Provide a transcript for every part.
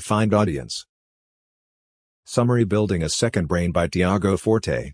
Find audience. Summary: Building a Second Brain by Tiago Forte.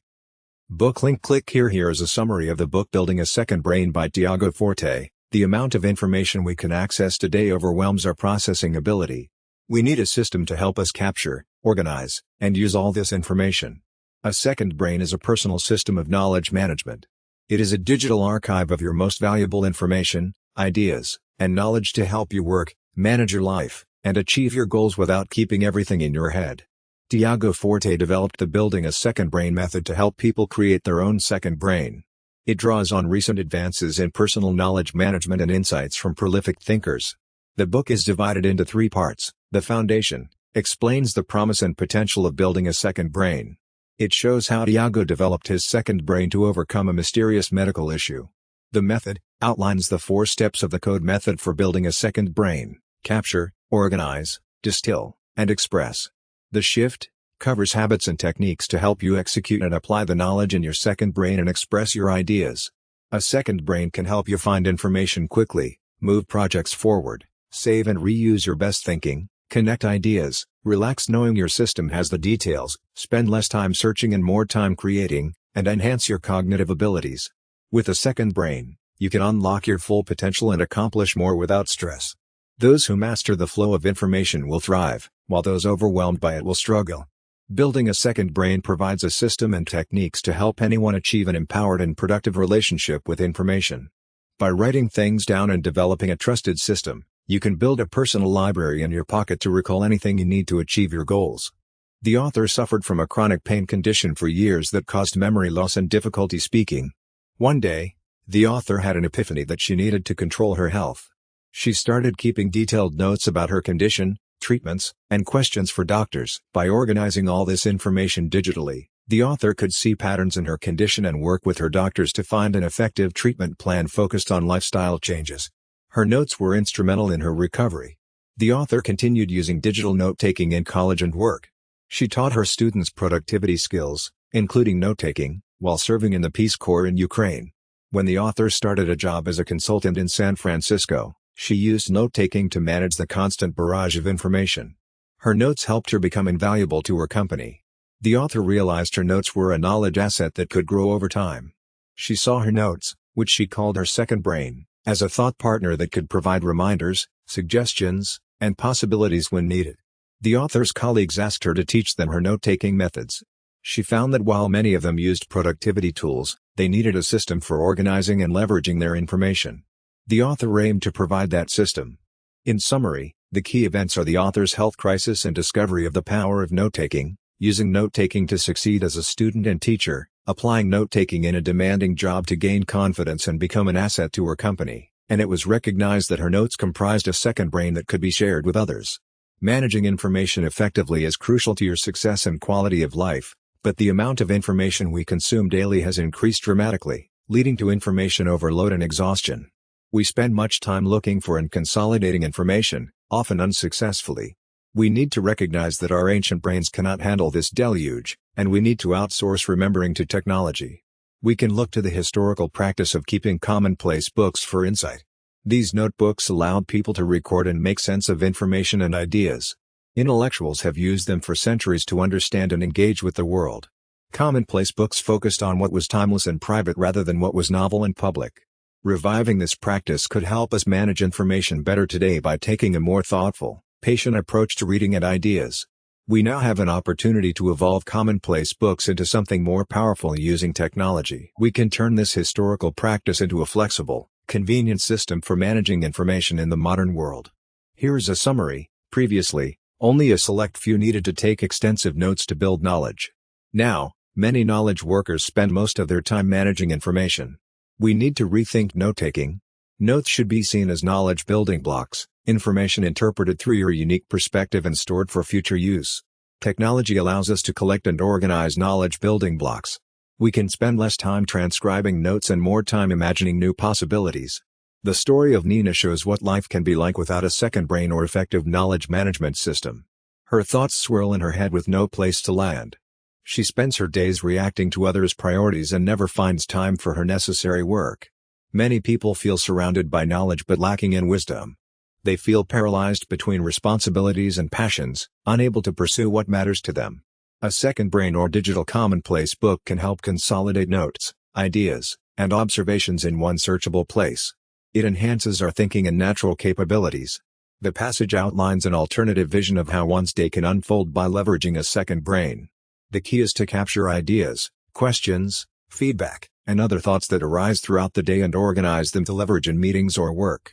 Book link. Click here. Here is a summary of the book Building a Second Brain by Tiago Forte. The amount of information we can access today overwhelms our processing ability. We need a system to help us capture, organize, and use all this information. A second brain is a personal system of knowledge management. It is a digital archive of your most valuable information, ideas, and knowledge to help you work, manage your life, and achieve your goals without keeping everything in your head. Tiago Forte developed the Building a Second Brain method to help people create their own second brain. It draws on recent advances in personal knowledge management and insights from prolific thinkers. The book is divided into 3 parts. The foundation explains the promise and potential of building a second brain. It shows how Tiago developed his second brain to overcome a mysterious medical issue. The method outlines the 4 steps of the code method for building a second brain: capture, organize, distill, and express. The shift covers habits and techniques to help you execute and apply the knowledge in your second brain and express your ideas. A second brain can help you find information quickly, move projects forward, save and reuse your best thinking, connect ideas, relax knowing your system has the details, spend less time searching and more time creating, and enhance your cognitive abilities. With a second brain, you can unlock your full potential and accomplish more without stress. Those who master the flow of information will thrive, while those overwhelmed by it will struggle. Building a second brain provides a system and techniques to help anyone achieve an empowered and productive relationship with information. By writing things down and developing a trusted system, you can build a personal library in your pocket to recall anything you need to achieve your goals. The author suffered from a chronic pain condition for years that caused memory loss and difficulty speaking. One day, the author had an epiphany that she needed to control her health. She started keeping detailed notes about her condition, treatments, and questions for doctors. By organizing all this information digitally, the author could see patterns in her condition and work with her doctors to find an effective treatment plan focused on lifestyle changes. Her notes were instrumental in her recovery. The author continued using digital note-taking in college and work. She taught her students productivity skills, including note-taking, while serving in the Peace Corps in Ukraine. When the author started a job as a consultant in San Francisco, she used note-taking to manage the constant barrage of information. Her notes helped her become invaluable to her company. The author realized her notes were a knowledge asset that could grow over time. She saw her notes, which she called her second brain, as a thought partner that could provide reminders, suggestions, and possibilities when needed. The author's colleagues asked her to teach them her note-taking methods. She found that while many of them used productivity tools, they needed a system for organizing and leveraging their information. The author aimed to provide that system. In summary, the key events are the author's health crisis and discovery of the power of note-taking, using note-taking to succeed as a student and teacher, applying note-taking in a demanding job to gain confidence and become an asset to her company, and it was recognized that her notes comprised a second brain that could be shared with others. Managing information effectively is crucial to your success and quality of life, but the amount of information we consume daily has increased dramatically, leading to information overload and exhaustion. We spend much time looking for and consolidating information, often unsuccessfully. We need to recognize that our ancient brains cannot handle this deluge, and we need to outsource remembering to technology. We can look to the historical practice of keeping commonplace books for insight. These notebooks allowed people to record and make sense of information and ideas. Intellectuals have used them for centuries to understand and engage with the world. Commonplace books focused on what was timeless and private rather than what was novel and public. Reviving this practice could help us manage information better today by taking a more thoughtful, patient approach to reading and ideas. We now have an opportunity to evolve commonplace books into something more powerful using technology. We can turn this historical practice into a flexible, convenient system for managing information in the modern world. Here is a summary. Previously, only a select few needed to take extensive notes to build knowledge. Now, many knowledge workers spend most of their time managing information. We need to rethink note-taking. Notes should be seen as knowledge building blocks, information interpreted through your unique perspective and stored for future use. Technology allows us to collect and organize knowledge building blocks. We can spend less time transcribing notes and more time imagining new possibilities. The story of Nina shows what life can be like without a second brain or effective knowledge management system. Her thoughts swirl in her head with no place to land. She spends her days reacting to others' priorities and never finds time for her necessary work. Many people feel surrounded by knowledge but lacking in wisdom. They feel paralyzed between responsibilities and passions, unable to pursue what matters to them. A second brain or digital commonplace book can help consolidate notes, ideas, and observations in one searchable place. It enhances our thinking and natural capabilities. The passage outlines an alternative vision of how one's day can unfold by leveraging a second brain. The key is to capture ideas, questions, feedback, and other thoughts that arise throughout the day and organize them to leverage in meetings or work.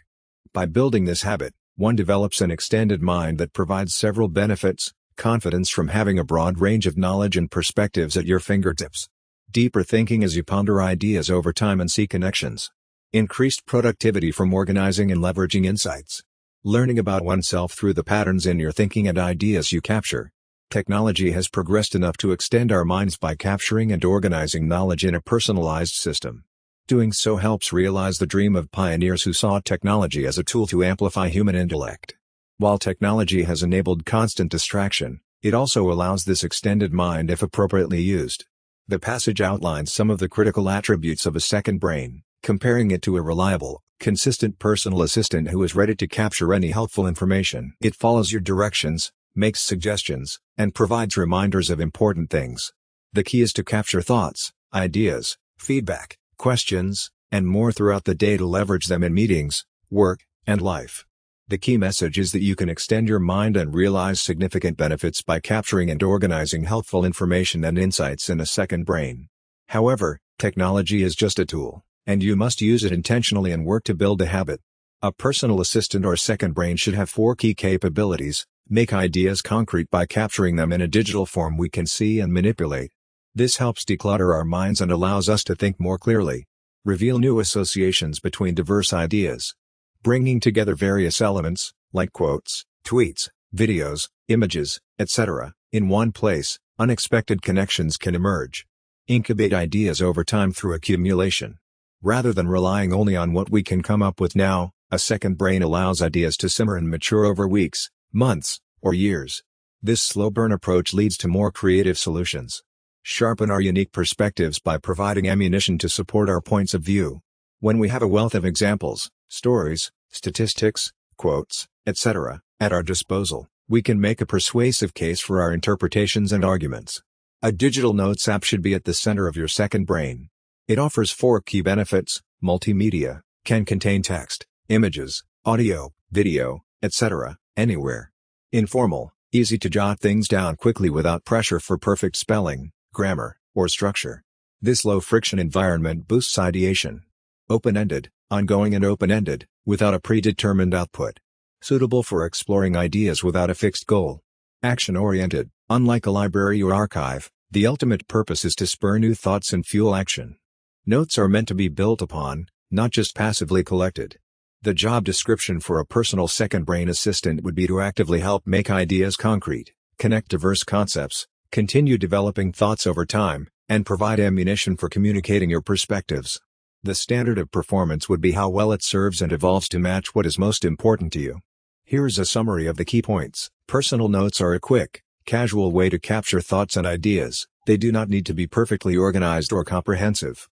By building this habit, one develops an extended mind that provides several benefits: confidence from having a broad range of knowledge and perspectives at your fingertips, deeper thinking as you ponder ideas over time and see connections, increased productivity from organizing and leveraging insights, learning about oneself through the patterns in your thinking and ideas you capture. Technology has progressed enough to extend our minds by capturing and organizing knowledge in a personalized system. Doing so helps realize the dream of pioneers who saw technology as a tool to amplify human intellect. While technology has enabled constant distraction, it also allows this extended mind if appropriately used. The passage outlines some of the critical attributes of a second brain, comparing it to a reliable, consistent personal assistant who is ready to capture any helpful information. It follows your directions, makes suggestions, and provides reminders of important things. The key is to capture thoughts, ideas, feedback, questions, and more throughout the day to leverage them in meetings, work, and life. The key message is that you can extend your mind and realize significant benefits by capturing and organizing helpful information and insights in a second brain. However, technology is just a tool, and you must use it intentionally and work to build a habit. A personal assistant or second brain should have 4 key capabilities: make ideas concrete by capturing them in a digital form we can see and manipulate. This helps declutter our minds and allows us to think more clearly. Reveal new associations between diverse ideas. Bringing together various elements, like quotes, tweets, videos, images, etc., in one place, unexpected connections can emerge. Incubate ideas over time through accumulation. Rather than relying only on what we can come up with now, a second brain allows ideas to simmer and mature over weeks, months, or years. This slow burn approach leads to more creative solutions. Sharpen our unique perspectives by providing ammunition to support our points of view. When we have a wealth of examples, stories, statistics, quotes, etc., at our disposal, we can make a persuasive case for our interpretations and arguments. A digital notes app should be at the center of your second brain. It offers 4 key benefits: multimedia, can contain text, images, audio, video, etc., anywhere. Informal, easy to jot things down quickly without pressure for perfect spelling, grammar, or structure. This low-friction environment boosts ideation. Open-ended, ongoing and open-ended, without a predetermined output. Suitable for exploring ideas without a fixed goal. Action-oriented, unlike a library or archive, the ultimate purpose is to spur new thoughts and fuel action. Notes are meant to be built upon, not just passively collected. The job description for a personal second brain assistant would be to actively help make ideas concrete, connect diverse concepts, continue developing thoughts over time, and provide ammunition for communicating your perspectives. The standard of performance would be how well it serves and evolves to match what is most important to you. Here's a summary of the key points. Personal notes are a quick, casual way to capture thoughts and ideas. They do not need to be perfectly organized or comprehensive.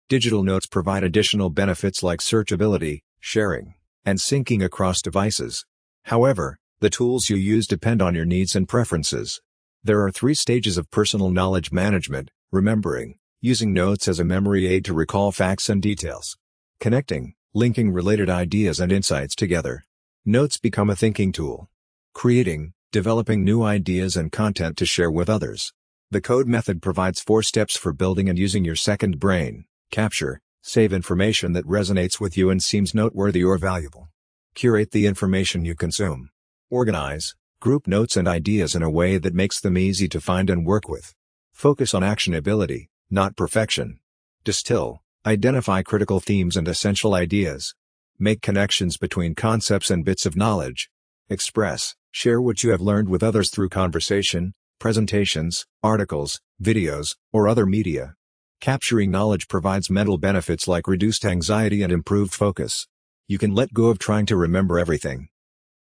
Digital notes provide additional benefits like searchability, sharing, and syncing across devices. However, the tools you use depend on your needs and preferences. There are 3 stages of personal knowledge management: remembering, using notes as a memory aid to recall facts and details; connecting, linking related ideas and insights together. Notes become a thinking tool; creating, developing new ideas and content to share with others. The code method provides 4 steps for building and using your second brain: capture, save information that resonates with you and seems noteworthy or valuable. Curate the information you consume. Organize, group notes and ideas in a way that makes them easy to find and work with. Focus on actionability, not perfection. Distill, identify critical themes and essential ideas. Make connections between concepts and bits of knowledge. Express, share what you have learned with others through conversation, presentations, articles, videos, or other media. Capturing knowledge provides mental benefits like reduced anxiety and improved focus. You can let go of trying to remember everything.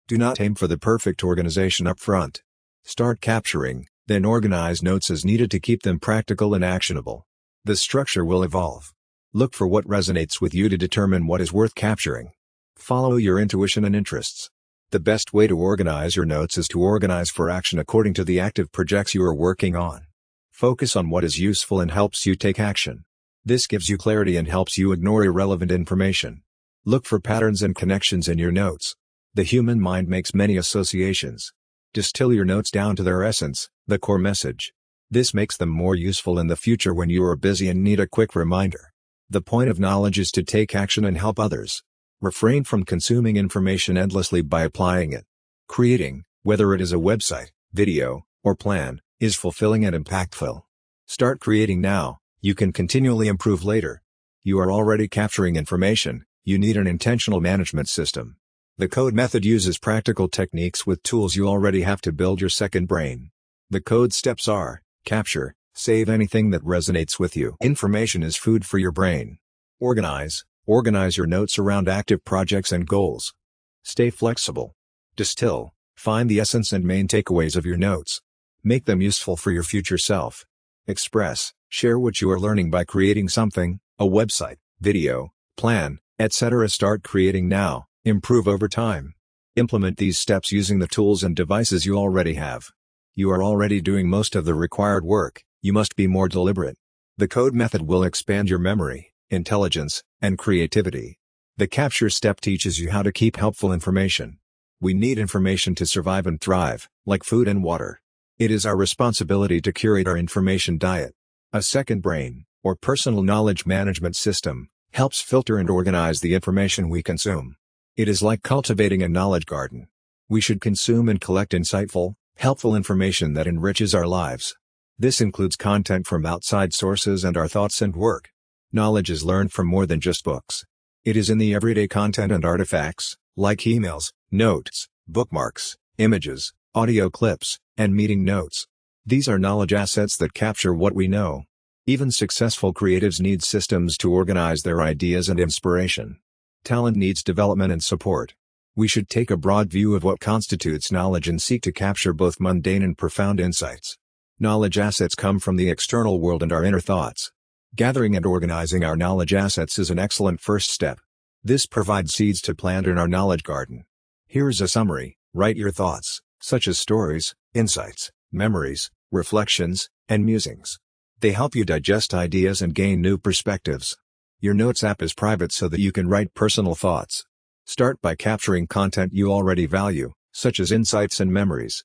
Do not aim for the perfect organization up front. Start capturing, then organize notes as needed to keep them practical and actionable. The structure will evolve. Look for what resonates with you to determine what is worth capturing. Follow your intuition and interests. The best way to organize your notes is to organize for action according to the active projects you are working on. Focus on what is useful and helps you take action. This gives you clarity and helps you ignore irrelevant information. Look for patterns and connections in your notes. The human mind makes many associations. Distill your notes down to their essence, the core message. This makes them more useful in the future when you are busy and need a quick reminder. The point of knowledge is to take action and help others. Refrain from consuming information endlessly by applying it. Creating, whether it is a website, video, or plan, is fulfilling and impactful. Start creating now, you can continually improve later. You are already capturing information, you need an intentional management system. The code method uses practical techniques with tools you already have to build your second brain. The code steps are: capture, save anything that resonates with you. Information is food for your brain. Organize your notes around active projects and goals. Stay flexible. Distill, find the essence and main takeaways of your notes. Make them useful for your future self. Express, share what you are learning by creating something, a website, video, plan, etc. Start creating now, improve over time. Implement these steps using the tools and devices you already have. You are already doing most of the required work, you must be more deliberate. The code method will expand your memory, intelligence, and creativity. The capture step teaches you how to keep helpful information. We need information to survive and thrive, like food and water. It is our responsibility to curate our information diet. A second brain, or personal knowledge management system, helps filter and organize the information we consume. It is like cultivating a knowledge garden. We should consume and collect insightful, helpful information that enriches our lives. This includes content from outside sources and our thoughts and work. Knowledge is learned from more than just books. It is in the everyday content and artifacts, like emails, notes, bookmarks, images, audio clips, and meeting notes. These are knowledge assets that capture what we know. Even successful creatives need systems to organize their ideas and inspiration. Talent needs development and support. We should take a broad view of what constitutes knowledge and seek to capture both mundane and profound insights. Knowledge assets come from the external world and our inner thoughts. Gathering and organizing our knowledge assets is an excellent first step. This provides seeds to plant in our knowledge garden. Here is a summary: write your thoughts, such as stories, insights, memories, reflections, and musings. They help you digest ideas and gain new perspectives. Your Notes app is private so that you can write personal thoughts. Start by capturing content you already value, such as insights and memories.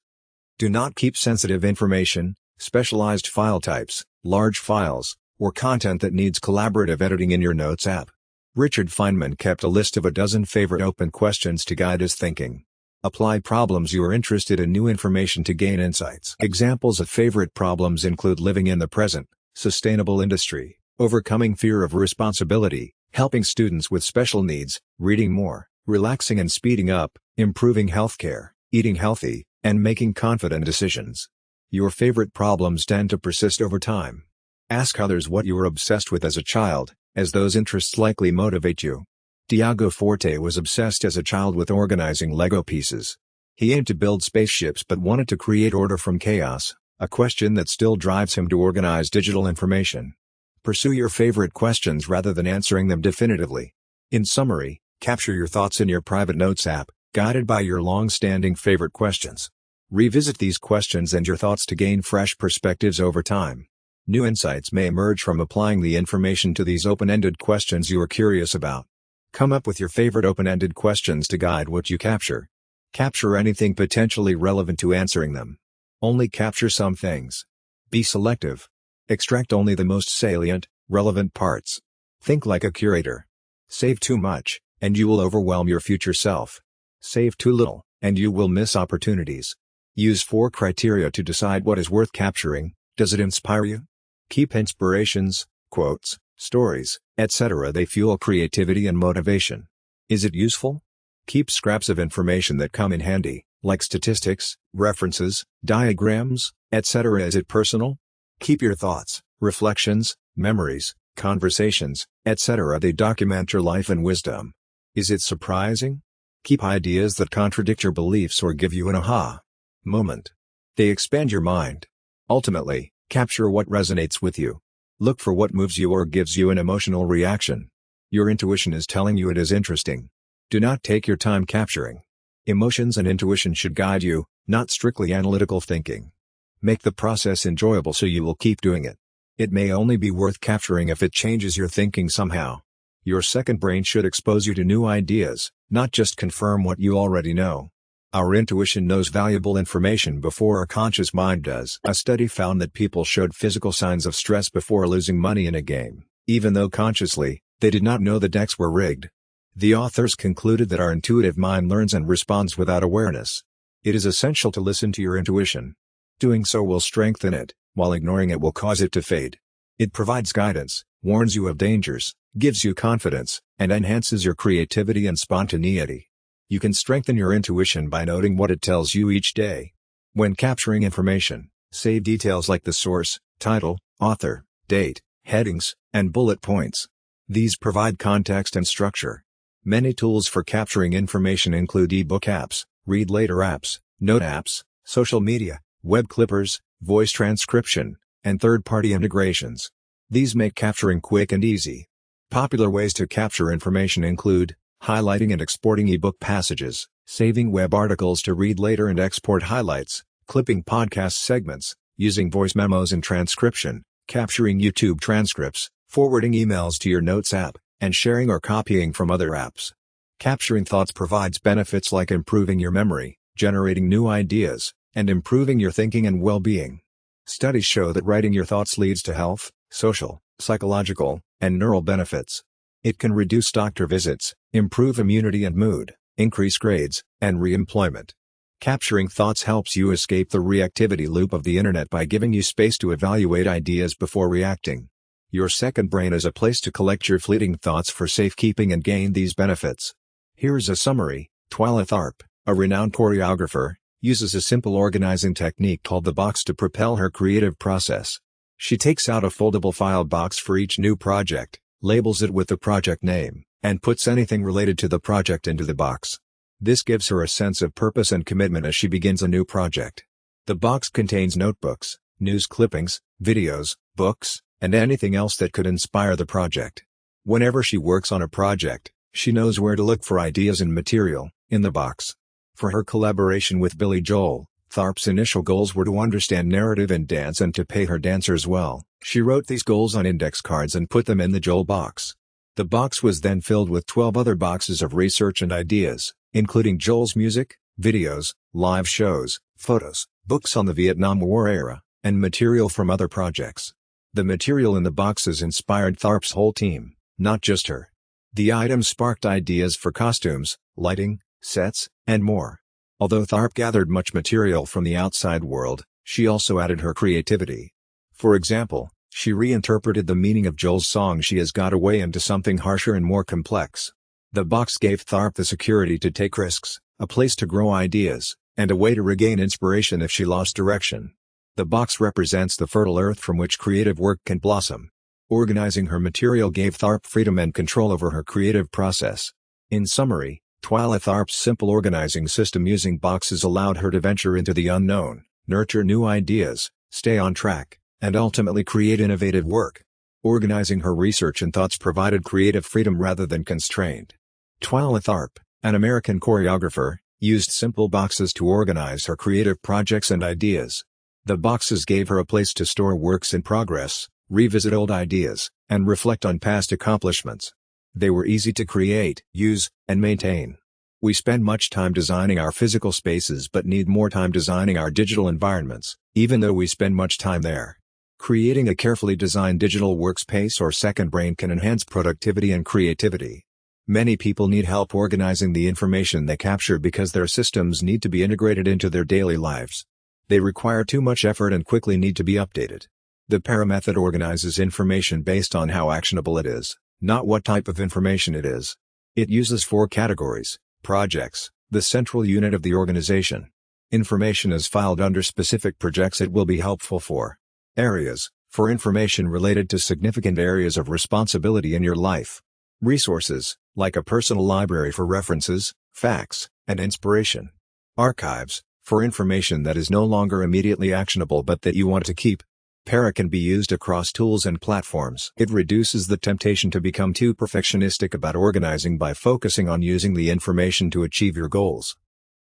Do not keep sensitive information, specialized file types, large files, or content that needs collaborative editing in your Notes app. Richard Feynman kept a list of a dozen favorite open questions to guide his thinking. Apply problems you are interested in new information to gain insights. Examples of favorite problems include living in the present, sustainable industry, overcoming fear of responsibility, helping students with special needs, reading more, relaxing and speeding up, improving healthcare, eating healthy, and making confident decisions. Your favorite problems tend to persist over time. Ask others what you were obsessed with as a child, as those interests likely motivate you. Tiago Forte was obsessed as a child with organizing Lego pieces. He aimed to build spaceships but wanted to create order from chaos, a question that still drives him to organize digital information. Pursue your favorite questions rather than answering them definitively. In summary, capture your thoughts in your private Notes app, guided by your long-standing favorite questions. Revisit these questions and your thoughts to gain fresh perspectives over time. New insights may emerge from applying the information to these open-ended questions you are curious about. Come up with your favorite open-ended questions to guide what you capture. Capture anything potentially relevant to answering them. Only capture some things. Be selective. Extract only the most salient, relevant parts. Think like a curator. Save too much, and you will overwhelm your future self. Save too little, and you will miss opportunities. Use 4 criteria to decide what is worth capturing. Does it inspire you? Keep inspirations, quotes, stories, etc. They fuel creativity and motivation. Is it useful? Keep scraps of information that come in handy, like statistics, references, diagrams, etc. Is it personal? Keep your thoughts, reflections, memories, conversations, etc. They document your life and wisdom. Is it surprising? Keep ideas that contradict your beliefs or give you an aha moment. They expand your mind. Ultimately, capture what resonates with you. Look for what moves you or gives you an emotional reaction. Your intuition is telling you it is interesting. Do not take your time capturing. Emotions and intuition should guide you, not strictly analytical thinking. Make the process enjoyable so you will keep doing it. It may only be worth capturing if it changes your thinking somehow. Your second brain should expose you to new ideas, not just confirm what you already know. Our intuition knows valuable information before our conscious mind does. A study found that people showed physical signs of stress before losing money in a game, even though consciously, they did not know the decks were rigged. The authors concluded that our intuitive mind learns and responds without awareness. It is essential to listen to your intuition. Doing so will strengthen it, while ignoring it will cause it to fade. It provides guidance, warns you of dangers, gives you confidence, and enhances your creativity and spontaneity. You can strengthen your intuition by noting what it tells you each day. When capturing information, save details like the source, title, author, date, headings, and bullet points. These provide context and structure. Many tools for capturing information include ebook apps, read later apps, note apps, social media, web clippers, voice transcription, and third-party integrations. These make capturing quick and easy. Popular ways to capture information include highlighting and exporting ebook passages, saving web articles to read later and export highlights, clipping podcast segments, using voice memos and transcription, capturing YouTube transcripts, forwarding emails to your Notes app, and sharing or copying from other apps. Capturing thoughts provides benefits like improving your memory, generating new ideas, and improving your thinking and well-being. Studies show that writing your thoughts leads to health, social, psychological, and neural benefits. It can reduce doctor visits, improve immunity and mood, increase grades, and re-employment. Capturing thoughts helps you escape the reactivity loop of the internet by giving you space to evaluate ideas before reacting. Your second brain is a place to collect your fleeting thoughts for safekeeping and gain these benefits. Here's a summary. Twyla Tharp, a renowned choreographer, uses a simple organizing technique called the box to propel her creative process. She takes out a foldable file box for each new project, labels it with the project name, and puts anything related to the project into the box. This gives her a sense of purpose and commitment as she begins a new project. The box contains notebooks, news clippings, videos, books, and anything else that could inspire the project. Whenever she works on a project, she knows where to look for ideas and material in the box. For her collaboration with Billy Joel, Tharp's initial goals were to understand narrative and dance and to pay her dancers well. She wrote these goals on index cards and put them in the Joel box. The box was then filled with 12 other boxes of research and ideas, including Joel's music, videos, live shows, photos, books on the Vietnam War era, and material from other projects. The material in the boxes inspired Tharp's whole team, not just her. The items sparked ideas for costumes, lighting, sets, and more. Although Tharp gathered much material from the outside world, she also added her creativity. For example, she reinterpreted the meaning of Joel's song "She Has Got Away" into something harsher and more complex. The box gave Tharp the security to take risks, a place to grow ideas, and a way to regain inspiration if she lost direction. The box represents the fertile earth from which creative work can blossom. Organizing her material gave Tharp freedom and control over her creative process. In summary, Twyla Tharp's simple organizing system using boxes allowed her to venture into the unknown, nurture new ideas, stay on track, and ultimately create innovative work. Organizing her research and thoughts provided creative freedom rather than constraint. Twyla Tharp, an American choreographer, used simple boxes to organize her creative projects and ideas. The boxes gave her a place to store works in progress, revisit old ideas, and reflect on past accomplishments. They were easy to create, use, and maintain. We spend much time designing our physical spaces but need more time designing our digital environments, even though we spend much time there. Creating a carefully designed digital workspace or second brain can enhance productivity and creativity. Many people need help organizing the information they capture because their systems need to be integrated into their daily lives. They require too much effort and quickly need to be updated. The PARA method organizes information based on how actionable it is, not what type of information it is. It uses 4 categories: projects, the central unit of the organization. Information is filed under specific projects it will be helpful for. Areas, for information related to significant areas of responsibility in your life. Resources, like a personal library for references, facts, and inspiration. Archives, for information that is no longer immediately actionable but that you want to keep. PARA can be used across tools and platforms. It reduces the temptation to become too perfectionistic about organizing by focusing on using the information to achieve your goals.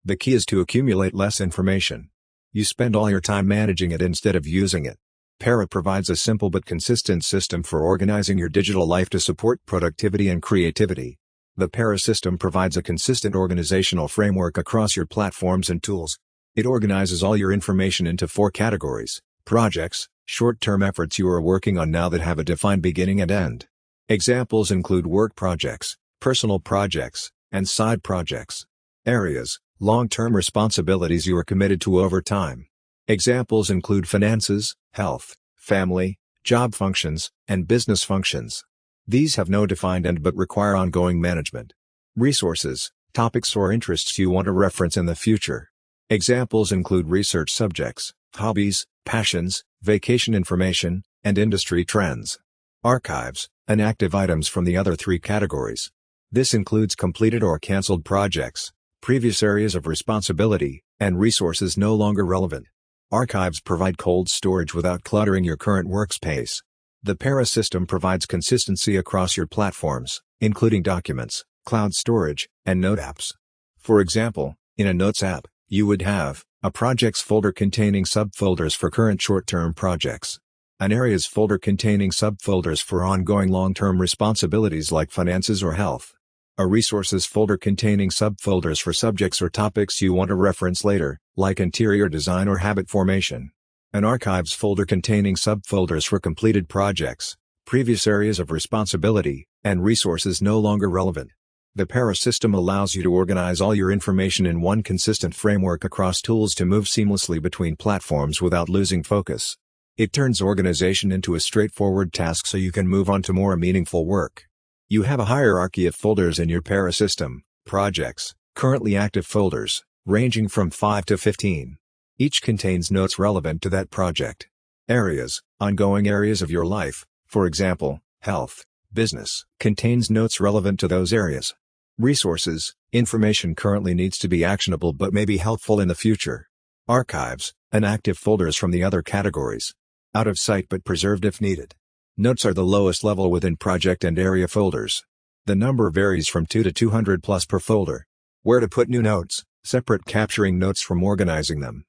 The key is to accumulate less information. You spend all your time managing it instead of using it. Para provides a simple but consistent system for organizing your digital life to support productivity and creativity. The Para system provides a consistent organizational framework across your platforms and tools. It organizes all your information into 4 categories: projects, short-term efforts you are working on now that have a defined beginning and end. Examples include work projects, personal projects, and side projects. Areas, long-term responsibilities you are committed to over time. Examples include finances, health, family, job functions, and business functions. These have no defined end but require ongoing management. Resources, topics or interests you want to reference in the future. Examples include research subjects, hobbies, passions, vacation information, and industry trends. Archives, inactive items from the other 3 categories. This includes completed or canceled projects, previous areas of responsibility, and resources no longer relevant. Archives provide cold storage without cluttering your current workspace. The Para system provides consistency across your platforms, including documents, cloud storage, and note apps. For example, in a Notes app, you would have a Projects folder containing subfolders for current short-term projects, an Areas folder containing subfolders for ongoing long-term responsibilities like finances or health, a Resources folder containing subfolders for subjects or topics you want to reference later, like interior design or habit formation, an Archives folder containing subfolders for completed projects, previous areas of responsibility, and resources no longer relevant. The Para system allows you to organize all your information in one consistent framework across tools to move seamlessly between platforms without losing focus. It turns organization into a straightforward task so you can move on to more meaningful work. You have a hierarchy of folders in your Para system: projects, currently active folders, ranging from 5 to 15. Each contains notes relevant to that project. Areas, ongoing areas of your life, for example, health, business, contains notes relevant to those areas. Resources, information currently needs to be actionable but may be helpful in the future. Archives, inactive folders from the other categories. Out of sight but preserved if needed. Notes are the lowest level within project and area folders. The number varies from 2 to 200 plus per folder. Where to put new notes: separate capturing notes from organizing them.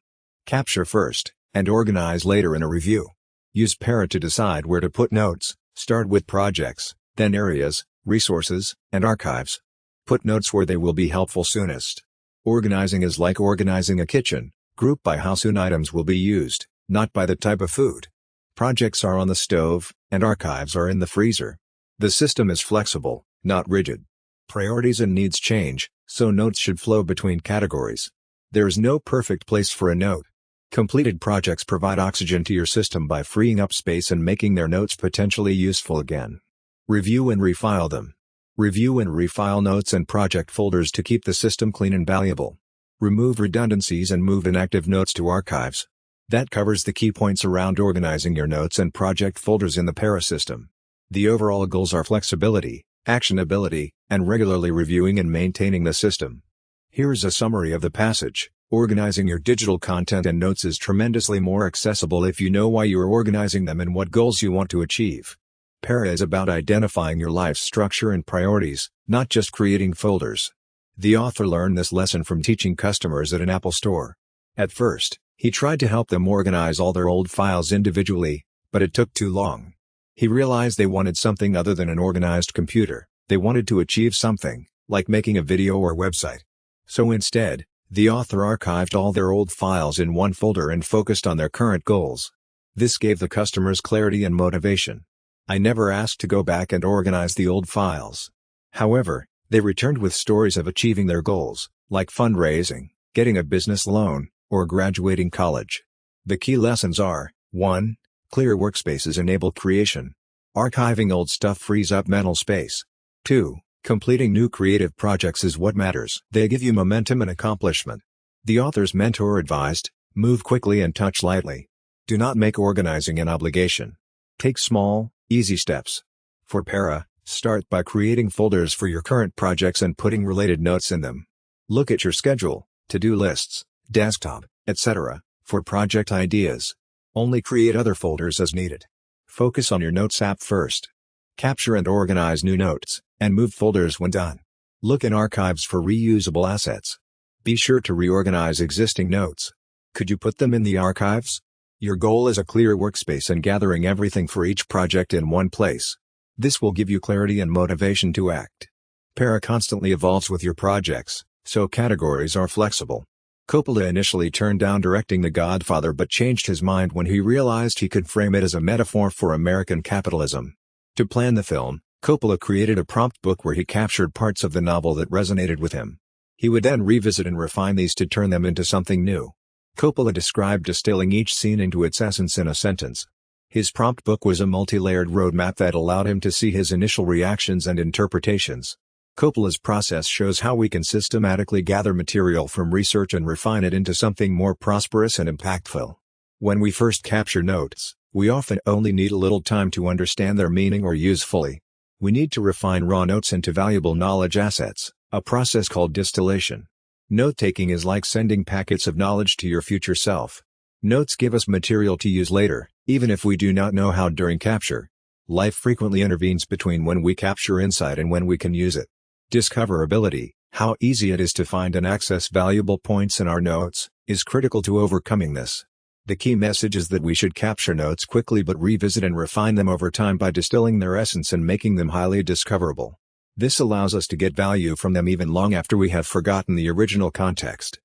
Capture first, and organize later in a review. Use Para to decide where to put notes. Start with projects, then areas, resources, and archives. Put notes where they will be helpful soonest. Organizing is like organizing a kitchen. Group by how soon items will be used, not by the type of food. Projects are on the stove, and archives are in the freezer. The system is flexible, not rigid. Priorities and needs change, so notes should flow between categories. There is no perfect place for a note. Completed projects provide oxygen to your system by freeing up space and making their notes potentially useful again. Review and refile them. Review and refile notes and project folders to keep the system clean and valuable. Remove redundancies and move inactive notes to archives. That covers the key points around organizing your notes and project folders in the Para system. The overall goals are flexibility, actionability, and regularly reviewing and maintaining the system. Here's a summary of the passage. Organizing your digital content and notes is tremendously more accessible if you know why you are organizing them and what goals you want to achieve. Para is about identifying your life's structure and priorities, not just creating folders. The author learned this lesson from teaching customers at an Apple store. At first, he tried to help them organize all their old files individually, but it took too long. He realized they wanted something other than an organized computer. They wanted to achieve something, like making a video or website. So instead, the author archived all their old files in one folder and focused on their current goals. This gave the customers clarity and motivation. I never asked to go back and organize the old files. However, they returned with stories of achieving their goals, like fundraising, getting a business loan, or graduating college. The key lessons are: 1. Clear workspaces enable creation. Archiving old stuff frees up mental space. 2. Completing new creative projects is what matters. They give you momentum and accomplishment. The author's mentor advised, move quickly and touch lightly. Do not make organizing an obligation. Take small, easy steps. For Para, start by creating folders for your current projects and putting related notes in them. Look at your schedule, to-do lists, desktop, etc., for project ideas. Only create other folders as needed. Focus on your Notes app first. Capture and organize new notes, and move folders when done. Look in archives for reusable assets. Be sure to reorganize existing notes. Could you put them in the archives? Your goal is a clear workspace and gathering everything for each project in one place. This will give you clarity and motivation to act. Para constantly evolves with your projects, so categories are flexible. Coppola initially turned down directing The Godfather but changed his mind when he realized he could frame it as a metaphor for American capitalism. To plan the film, Coppola created a prompt book where he captured parts of the novel that resonated with him. He would then revisit and refine these to turn them into something new. Coppola described distilling each scene into its essence in a sentence. His prompt book was a multi-layered roadmap that allowed him to see his initial reactions and interpretations. Coppola's process shows how we can systematically gather material from research and refine it into something more prosperous and impactful. When we first capture notes, we often only need a little time to understand their meaning or use fully. We need to refine raw notes into valuable knowledge assets, a process called distillation. Note-taking is like sending packets of knowledge to your future self. Notes give us material to use later, even if we do not know how during capture. Life frequently intervenes between when we capture insight and when we can use it. Discoverability, how easy it is to find and access valuable points in our notes, is critical to overcoming this. The key message is that we should capture notes quickly but revisit and refine them over time by distilling their essence and making them highly discoverable. This allows us to get value from them even long after we have forgotten the original context.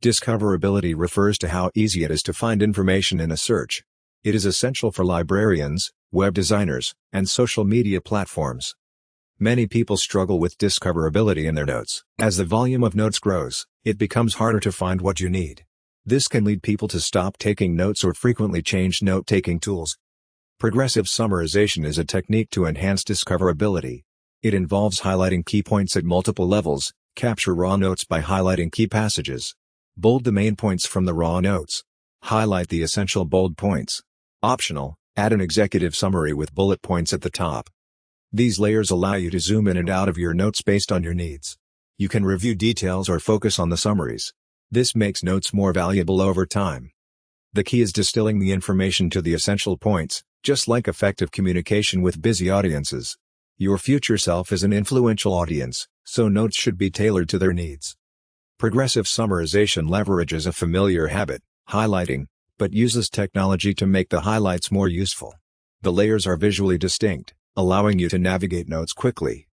Discoverability refers to how easy it is to find information in a search. It is essential for librarians, web designers, and social media platforms. Many people struggle with discoverability in their notes. As the volume of notes grows, it becomes harder to find what you need. This can lead people to stop taking notes or frequently change note-taking tools. Progressive summarization is a technique to enhance discoverability. It involves highlighting key points at multiple levels, capture raw notes by highlighting key passages. Bold the main points from the raw notes. Highlight the essential bold points. Optional, add an executive summary with bullet points at the top. These layers allow you to zoom in and out of your notes based on your needs. You can review details or focus on the summaries. This makes notes more valuable over time. The key is distilling the information to the essential points, just like effective communication with busy audiences. Your future self is an influential audience, so notes should be tailored to their needs. Progressive summarization leverages a familiar habit, highlighting, but uses technology to make the highlights more useful. The layers are visually distinct, allowing you to navigate notes quickly.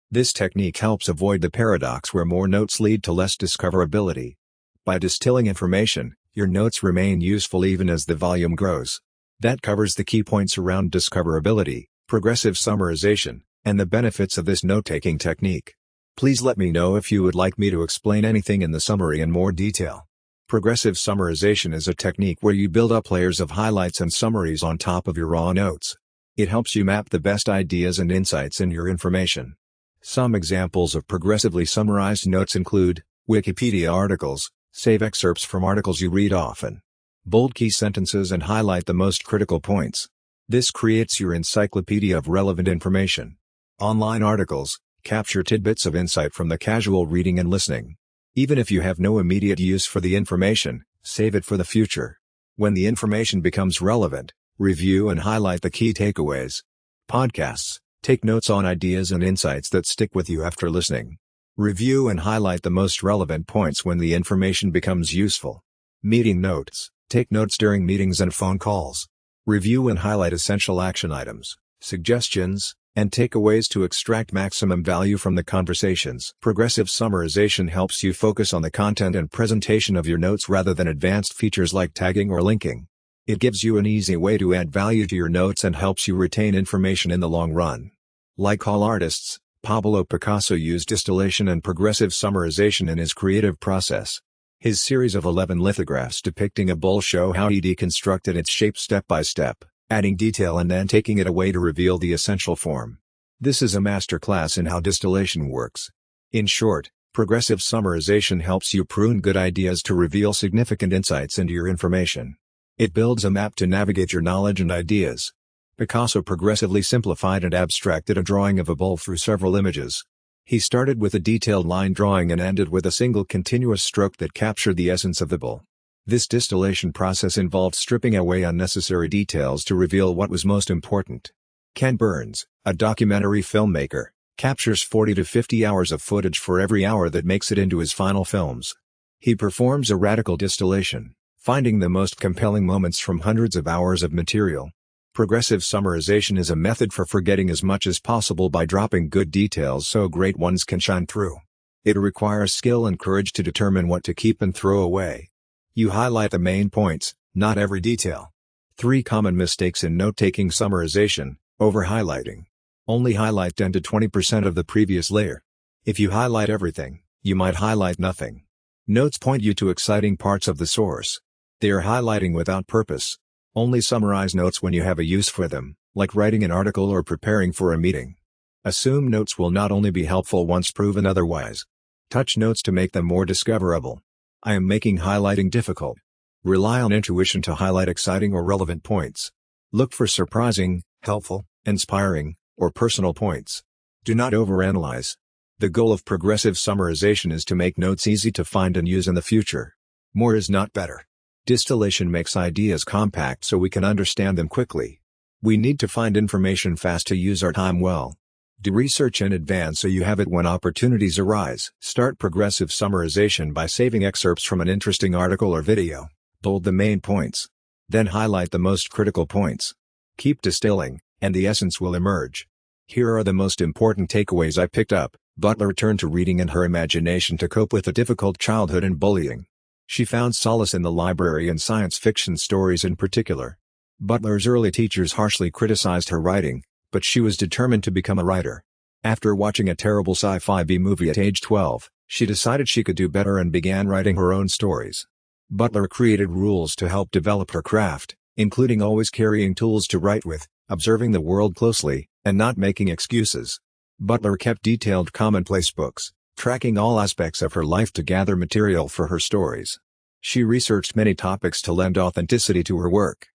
This technique helps avoid the paradox where more notes lead to less discoverability. By distilling information, your notes remain useful even as the volume grows. That covers the key points around discoverability, progressive summarization, and the benefits of this note-taking technique. Please let me know if you would like me to explain anything in the summary in more detail. Progressive summarization is a technique where you build up layers of highlights and summaries on top of your raw notes. It helps you map the best ideas and insights in your information. Some examples of progressively summarized notes include Wikipedia articles. Save excerpts from articles you read often. Bold key sentences and highlight the most critical points. This creates your encyclopedia of relevant information. Online articles. Capture tidbits of insight from the casual reading and listening. Even if you have no immediate use for the information, save it for the future. When the information becomes relevant, review and highlight the key takeaways. Podcasts. Take notes on ideas and insights that stick with you after listening. Review and highlight the most relevant points when the information becomes useful. Meeting notes. Take notes during meetings and phone calls. Review and highlight essential action items, suggestions, and takeaways to extract maximum value from the conversations. Progressive summarization helps you focus on the content and presentation of your notes rather than advanced features like tagging or linking. It gives you an easy way to add value to your notes and helps you retain information in the long run. Like all artists, Pablo Picasso used distillation and progressive summarization in his creative process. His series of 11 lithographs depicting a bull show how he deconstructed its shape step by step, adding detail and then taking it away to reveal the essential form. This is a masterclass in how distillation works. In short, progressive summarization helps you prune good ideas to reveal significant insights into your information. It builds a map to navigate your knowledge and ideas. Picasso progressively simplified and abstracted a drawing of a bull through several images. He started with a detailed line drawing and ended with a single continuous stroke that captured the essence of the bull. This distillation process involved stripping away unnecessary details to reveal what was most important. Ken Burns, a documentary filmmaker, captures 40 to 50 hours of footage for every hour that makes it into his final films. He performs a radical distillation, finding the most compelling moments from hundreds of hours of material. Progressive summarization is a method for forgetting as much as possible by dropping good details so great ones can shine through. It requires skill and courage to determine what to keep and throw away. You highlight the main points, not every detail. 3 common mistakes in note-taking summarization: over-highlighting. Only highlight 10 to 20% of the previous layer. If you highlight everything, you might highlight nothing. Notes point you to exciting parts of the source. They are highlighting without purpose. Only summarize notes when you have a use for them, like writing an article or preparing for a meeting. Assume notes will not only be helpful once proven otherwise. Touch notes to make them more discoverable. I am making highlighting difficult. Rely on intuition to highlight exciting or relevant points. Look for surprising, helpful, inspiring, or personal points. Do not overanalyze. The goal of progressive summarization is to make notes easy to find and use in the future. More is not better. Distillation makes ideas compact so we can understand them quickly. We need to find information fast to use our time well. Do research in advance so you have it when opportunities arise. Start progressive summarization by saving excerpts from an interesting article or video. Bold the main points. Then highlight the most critical points. Keep distilling, and the essence will emerge. Here are the most important takeaways I picked up. Butler turned to reading and her imagination to cope with a difficult childhood and bullying. She found solace in the library and science fiction stories in particular. Butler's early teachers harshly criticized her writing, but she was determined to become a writer. After watching a terrible sci-fi B-movie at age 12, she decided she could do better and began writing her own stories. Butler created rules to help develop her craft, including always carrying tools to write with, observing the world closely, and not making excuses. Butler kept detailed commonplace books, tracking all aspects of her life to gather material for her stories. She researched many topics to lend authenticity to her work.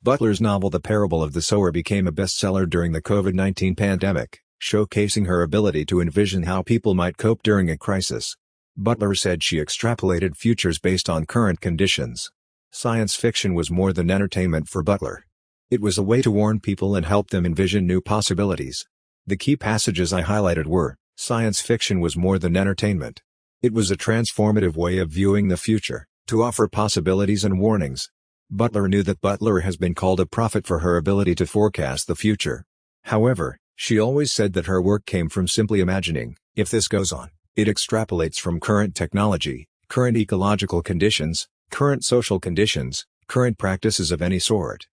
Butler's novel The Parable of the Sower became a bestseller during the COVID-19 pandemic, showcasing her ability to envision how people might cope during a crisis. Butler said she extrapolated futures based on current conditions. Science fiction was more than entertainment for Butler. It was a way to warn people and help them envision new possibilities. The key passages I highlighted were: science fiction was more than entertainment. It was a transformative way of viewing the future, to offer possibilities and warnings. Butler knew that Butler has been called a prophet for her ability to forecast the future. However, she always said that her work came from simply imagining, if this goes on, it extrapolates from current technology, current ecological conditions, current social conditions, current practices of any sort.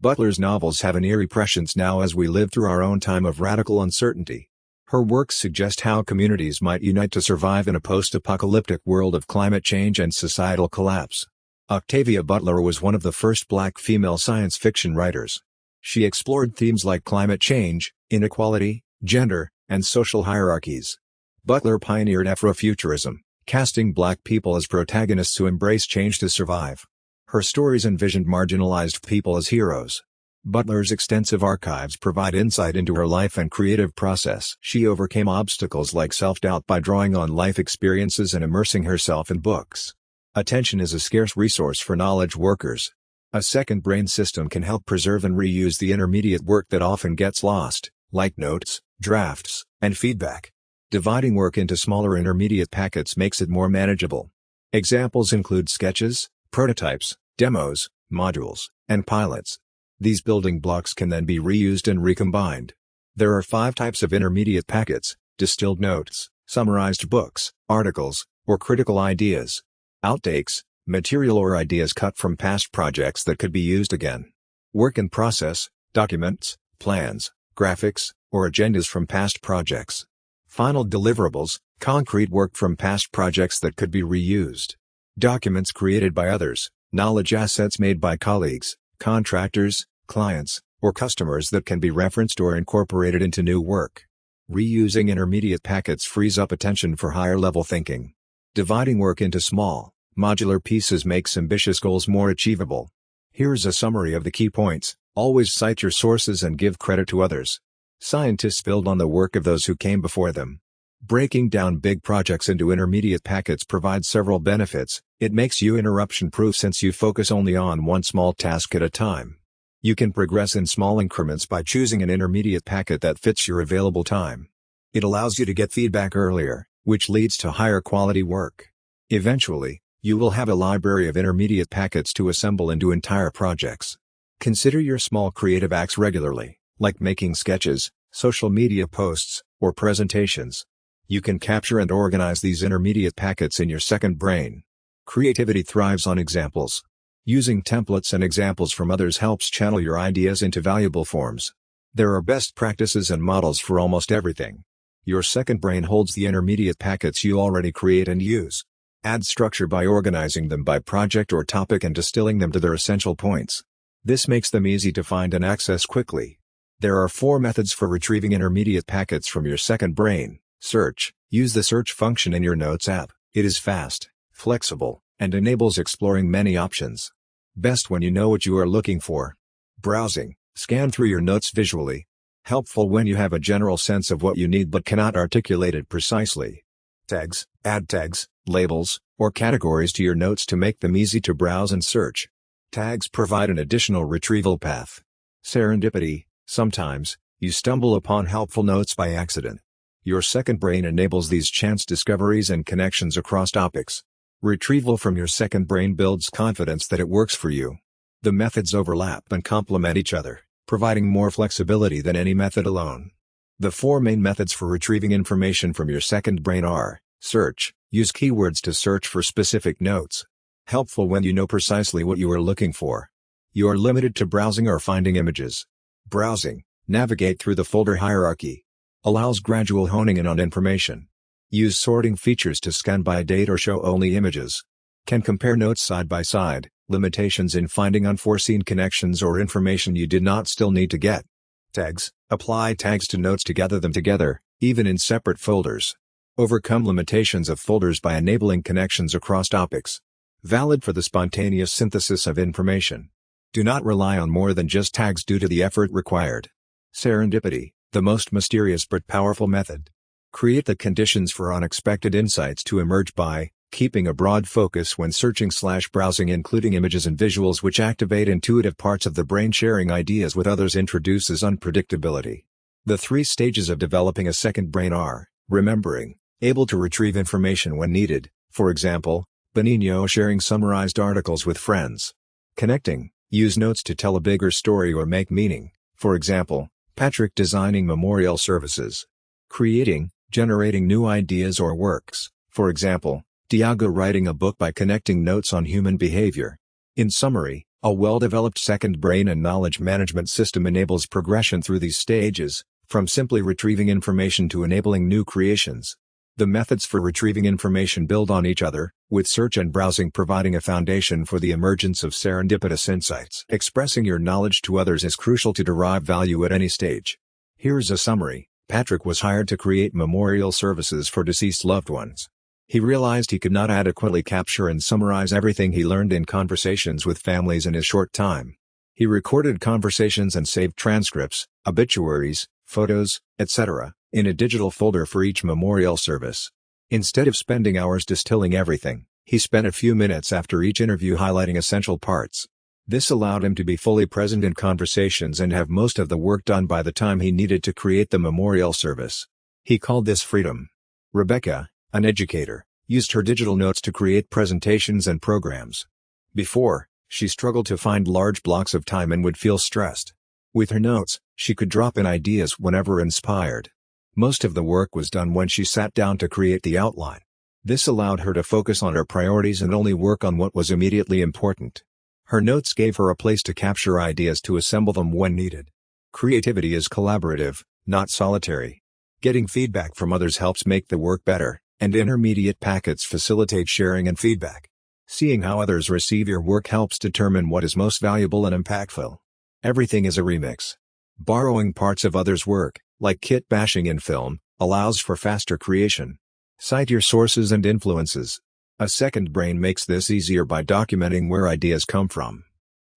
Butler's novels have an eerie prescience now as we live through our own time of radical uncertainty. Her works suggest how communities might unite to survive in a post-apocalyptic world of climate change and societal collapse. Octavia Butler was one of the first Black female science fiction writers. She explored themes like climate change, inequality, gender, and social hierarchies. Butler pioneered Afrofuturism, casting Black people as protagonists who embrace change to survive. Her stories envisioned marginalized people as heroes. Butler's extensive archives provide insight into her life and creative process. She overcame obstacles like self-doubt by drawing on life experiences and immersing herself in books. Attention is a scarce resource for knowledge workers. A second brain system can help preserve and reuse the intermediate work that often gets lost, like notes, drafts, and feedback. Dividing work into smaller intermediate packets makes it more manageable. Examples include sketches, prototypes, demos, modules, and pilots. These building blocks can then be reused and recombined. There are 5 types of intermediate packets: distilled notes, summarized books, articles, or critical ideas. Outtakes, material or ideas cut from past projects that could be used again. Work in process, documents, plans, graphics, or agendas from past projects. Final deliverables, concrete work from past projects that could be reused. Documents created by others, knowledge assets made by colleagues, contractors, clients, or customers that can be referenced or incorporated into new work. Reusing intermediate packets frees up attention for higher-level thinking. Dividing work into small, modular pieces makes ambitious goals more achievable. Here's a summary of the key points. Always cite your sources and give credit to others. Scientists build on the work of those who came before them. Breaking down big projects into intermediate packets provides several benefits. It makes you interruption-proof since you focus only on one small task at a time. You can progress in small increments by choosing an intermediate packet that fits your available time. It allows you to get feedback earlier, which leads to higher quality work. Eventually, You will have a library of intermediate packets to assemble into entire projects. Consider your small creative acts regularly, like making sketches, social media posts, or presentations. You can capture and organize these intermediate packets in your second brain. Creativity thrives on examples. Using templates and examples from others helps channel your ideas into valuable forms. There are best practices and models for almost everything. Your second brain holds the intermediate packets you already create and use. Add structure by organizing them by project or topic and distilling them to their essential points. This makes them easy to find and access quickly. There are 4 methods for retrieving intermediate packets from your second brain. Search. Use the search function in your Notes app. It is fast, flexible, and enables exploring many options. Best when you know what you are looking for. Browsing. Scan through your notes visually. Helpful when you have a general sense of what you need but cannot articulate it precisely. Tags. Add tags, labels, or categories to your notes to make them easy to browse and search. Tags provide an additional retrieval path. Serendipity. Sometimes, you stumble upon helpful notes by accident. Your second brain enables these chance discoveries and connections across topics. Retrieval from your second brain builds confidence that it works for you. The methods overlap and complement each other, providing more flexibility than any method alone. The 4 main methods for retrieving information from your second brain are: search. Use keywords to search for specific notes. Helpful when you know precisely what you are looking for. You are limited to browsing or finding images. Browsing. Navigate through the folder hierarchy. Allows gradual honing in on information. Use sorting features to scan by date or show only images. Can compare notes side by side. Limitations in finding unforeseen connections or information you did not still need to get. Tags. Apply tags to notes to gather them together, even in separate folders. Overcome limitations of folders by enabling connections across topics. Valid for the spontaneous synthesis of information. Do not rely on more than just tags due to the effort required. Serendipity, the most mysterious but powerful method. Create the conditions for unexpected insights to emerge by keeping a broad focus when searching/browsing, including images and visuals which activate intuitive parts of the brain. Sharing ideas with others introduces unpredictability. The 3 stages of developing a second brain are: remembering, able to retrieve information when needed, for example, Benigno sharing summarized articles with friends. Connecting, use notes to tell a bigger story or make meaning, for example, Patrick designing memorial services. Creating, generating new ideas or works, for example, Tiago writing a book by connecting notes on human behavior. In summary, a well-developed second brain and knowledge management system enables progression through these stages, from simply retrieving information to enabling new creations. The methods for retrieving information build on each other, with search and browsing providing a foundation for the emergence of serendipitous insights. Expressing your knowledge to others is crucial to derive value at any stage. Here's a summary. Patrick was hired to create memorial services for deceased loved ones. He realized he could not adequately capture and summarize everything he learned in conversations with families in his short time. He recorded conversations and saved transcripts, obituaries, photos, etc., in a digital folder for each memorial service. Instead of spending hours distilling everything, he spent a few minutes after each interview highlighting essential parts. This allowed him to be fully present in conversations and have most of the work done by the time he needed to create the memorial service. He called this freedom. Rebecca, an educator, used her digital notes to create presentations and programs. Before, she struggled to find large blocks of time and would feel stressed. With her notes, she could drop in ideas whenever inspired. Most of the work was done when she sat down to create the outline. This allowed her to focus on her priorities and only work on what was immediately important. Her notes gave her a place to capture ideas to assemble them when needed. Creativity is collaborative, not solitary. Getting feedback from others helps make the work better, and intermediate packets facilitate sharing and feedback. Seeing how others receive your work helps determine what is most valuable and impactful. Everything is a remix. Borrowing parts of others' work, like kit bashing in film, allows for faster creation. Cite your sources and influences. A second brain makes this easier by documenting where ideas come from.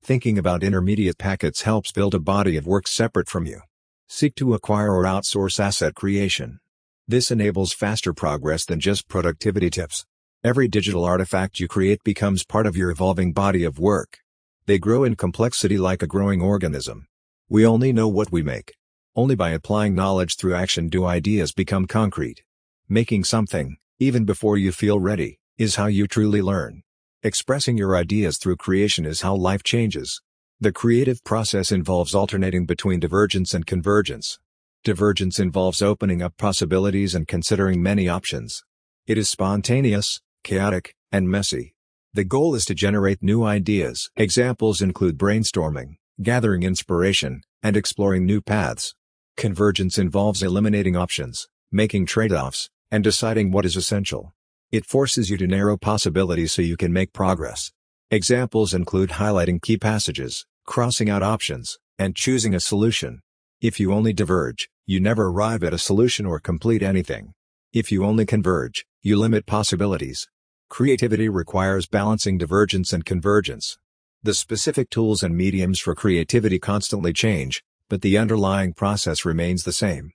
Thinking about intermediate packets helps build a body of work separate from you. Seek to acquire or outsource asset creation. This enables faster progress than just productivity tips. Every digital artifact you create becomes part of your evolving body of work. They grow in complexity like a growing organism. We only know what we make. Only by applying knowledge through action do ideas become concrete. Making something, even before you feel ready, is how you truly learn. Expressing your ideas through creation is how life changes. The creative process involves alternating between divergence and convergence. Divergence involves opening up possibilities and considering many options. It is spontaneous, chaotic, and messy. The goal is to generate new ideas. Examples include brainstorming, gathering inspiration, and exploring new paths. Convergence involves eliminating options, making trade-offs, and deciding what is essential. It forces you to narrow possibilities so you can make progress. Examples include highlighting key passages, crossing out options, and choosing a solution. If you only diverge, you never arrive at a solution or complete anything. If you only converge, you limit possibilities. Creativity requires balancing divergence and convergence. The specific tools and mediums for creativity constantly change, but the underlying process remains the same.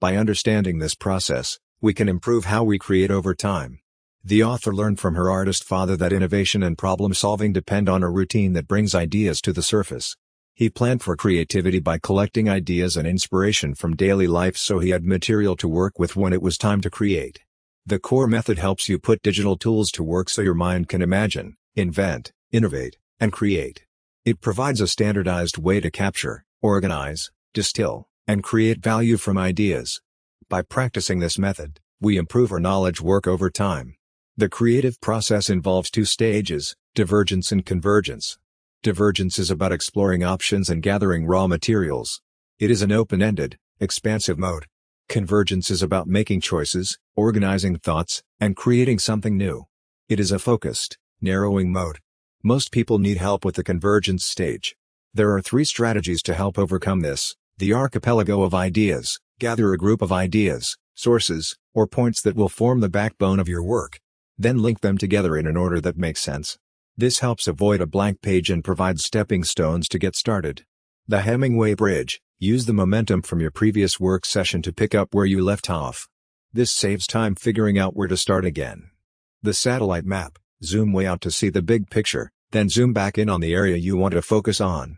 By understanding this process, we can improve how we create over time. The author learned from her artist father that innovation and problem-solving depend on a routine that brings ideas to the surface. He planned for creativity by collecting ideas and inspiration from daily life so he had material to work with when it was time to create. The core method helps you put digital tools to work so your mind can imagine, invent, innovate, and create. It provides a standardized way to capture, organize, distill, and create value from ideas. By practicing this method, we improve our knowledge work over time. The creative process involves two stages, divergence and convergence. Divergence is about exploring options and gathering raw materials. It is an open-ended, expansive mode. Convergence is about making choices, organizing thoughts, and creating something new. It is a focused, narrowing mode. Most people need help with the convergence stage. There are 3 strategies to help overcome this: the archipelago of ideas. Gather a group of ideas, sources, or points that will form the backbone of your work. Then link them together in an order that makes sense. This helps avoid a blank page and provides stepping stones to get started. The Hemingway Bridge. Use the momentum from your previous work session to pick up where you left off. This saves time figuring out where to start again. The satellite map. Zoom way out to see the big picture, then zoom back in on the area you want to focus on.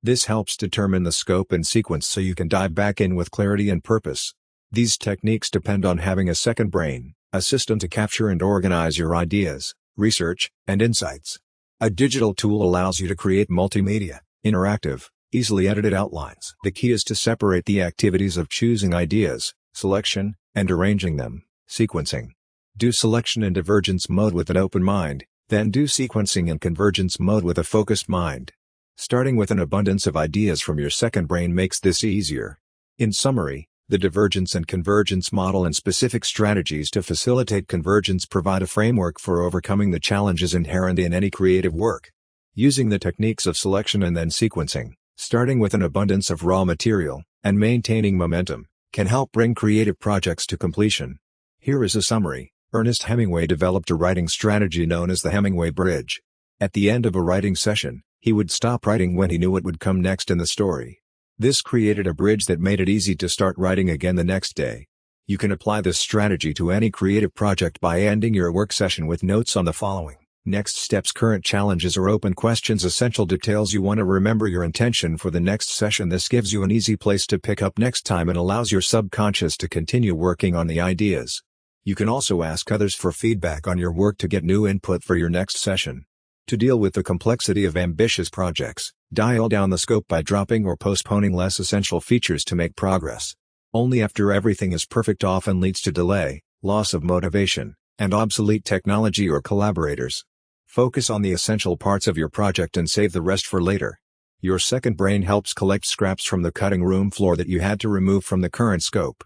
This helps determine the scope and sequence so you can dive back in with clarity and purpose. These techniques depend on having a second brain, a system to capture and organize your ideas, research, and insights. A digital tool allows you to create multimedia, interactive, easily edited outlines. The key is to separate the activities of choosing ideas, selection, and arranging them, sequencing. Do selection in divergence mode with an open mind, then do sequencing in convergence mode with a focused mind. Starting with an abundance of ideas from your second brain makes this easier. In summary, the divergence and convergence model and specific strategies to facilitate convergence provide a framework for overcoming the challenges inherent in any creative work. Using the techniques of selection and then sequencing, starting with an abundance of raw material, and maintaining momentum, can help bring creative projects to completion. Here is a summary. Ernest Hemingway developed a writing strategy known as the Hemingway Bridge. At the end of a writing session, he would stop writing when he knew what would come next in the story. This created a bridge that made it easy to start writing again the next day. You can apply this strategy to any creative project by ending your work session with notes on the following: next steps, current challenges or open questions, essential details you want to remember, your intention for the next session. This gives you an easy place to pick up next time and allows your subconscious to continue working on the ideas. You can also ask others for feedback on your work to get new input for your next session. To deal with the complexity of ambitious projects, dial down the scope by dropping or postponing less essential features to make progress. Only after everything is perfect often leads to delay, loss of motivation, and obsolete technology or collaborators. Focus on the essential parts of your project and save the rest for later. Your second brain helps collect scraps from the cutting room floor that you had to remove from the current scope.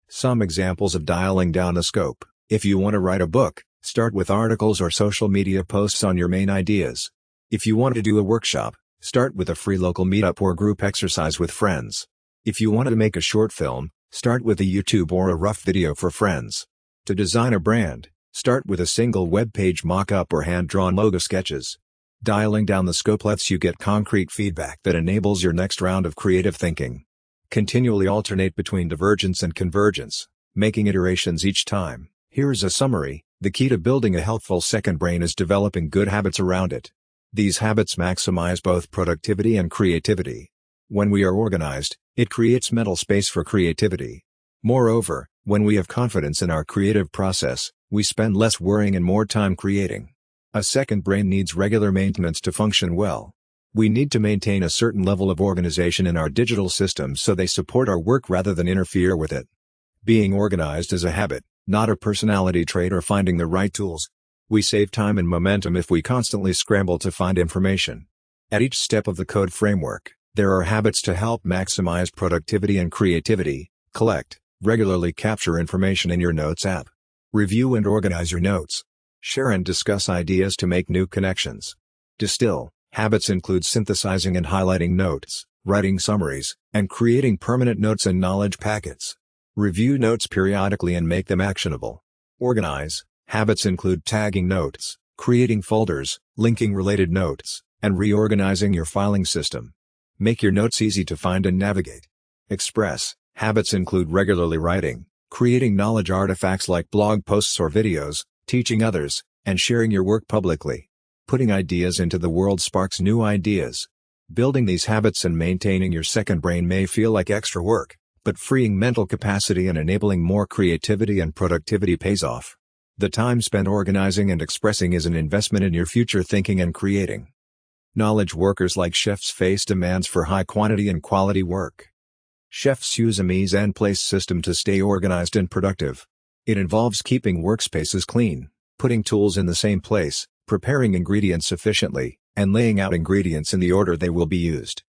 Some examples of dialing down the scope: if you want to write a book, start with articles or social media posts on your main ideas. If you want to do a workshop, start with a free local meetup or group exercise with friends. If you want to make a short film, start with a YouTube or a rough video for friends. To design a brand, start with a single web page mock-up or hand-drawn logo sketches. Dialing down the scope lets you get concrete feedback that enables your next round of creative thinking. Continually alternate between divergence and convergence, making iterations each time. Here's a summary. The key to building a healthful second brain is developing good habits around it. These habits maximize both productivity and creativity. When we are organized, it creates mental space for creativity. Moreover, when we have confidence in our creative process, we spend less worrying and more time creating. A second brain needs regular maintenance to function well. We need to maintain a certain level of organization in our digital systems so they support our work rather than interfere with it. Being organized is a habit, not a personality trait or finding the right tools. We save time and momentum if we constantly scramble to find information. At each step of the code framework, there are habits to help maximize productivity and creativity. Collect, regularly capture information in your Notes app. Review and organize your notes. Share and discuss ideas to make new connections. Distill. Habits include synthesizing and highlighting notes, writing summaries, and creating permanent notes and knowledge packets. Review notes periodically and make them actionable. Organize. Habits include tagging notes, creating folders, linking related notes, and reorganizing your filing system. Make your notes easy to find and navigate. Express. Habits include regularly writing, creating knowledge artifacts like blog posts or videos, teaching others, and sharing your work publicly. Putting ideas into the world sparks new ideas. Building these habits and maintaining your second brain may feel like extra work, but freeing mental capacity and enabling more creativity and productivity pays off. The time spent organizing and expressing is an investment in your future thinking and creating. Knowledge workers like chefs face demands for high quantity and quality work. Chefs use a mise en place system to stay organized and productive. It involves keeping workspaces clean, putting tools in the same place, preparing ingredients efficiently, and laying out ingredients in the order they will be used.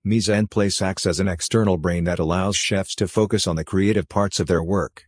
Mise en place acts as an external brain that allows chefs to focus on the creative parts of their work.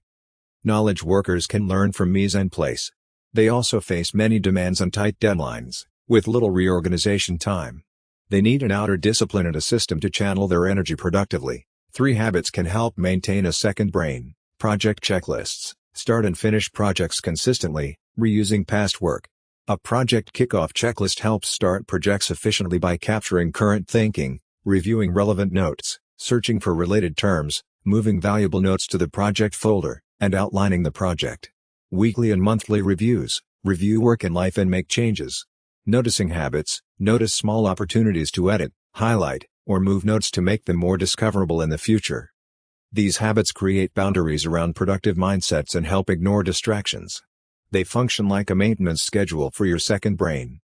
Knowledge workers can learn from mise en place. They also face many demands and tight deadlines, with little reorganization time. They need an outer discipline and a system to channel their energy productively. 3 habits can help maintain a second brain. Project checklists. Start and finish projects consistently, reusing past work. A project kickoff checklist helps start projects efficiently by capturing current thinking, reviewing relevant notes, searching for related terms, moving valuable notes to the project folder, and outlining the project. Weekly and monthly reviews. Review work and life and make changes. Noticing habits. Notice small opportunities to edit, highlight, or move notes to make them more discoverable in the future. These habits create boundaries around productive mindsets and help ignore distractions. They function like a maintenance schedule for your second brain.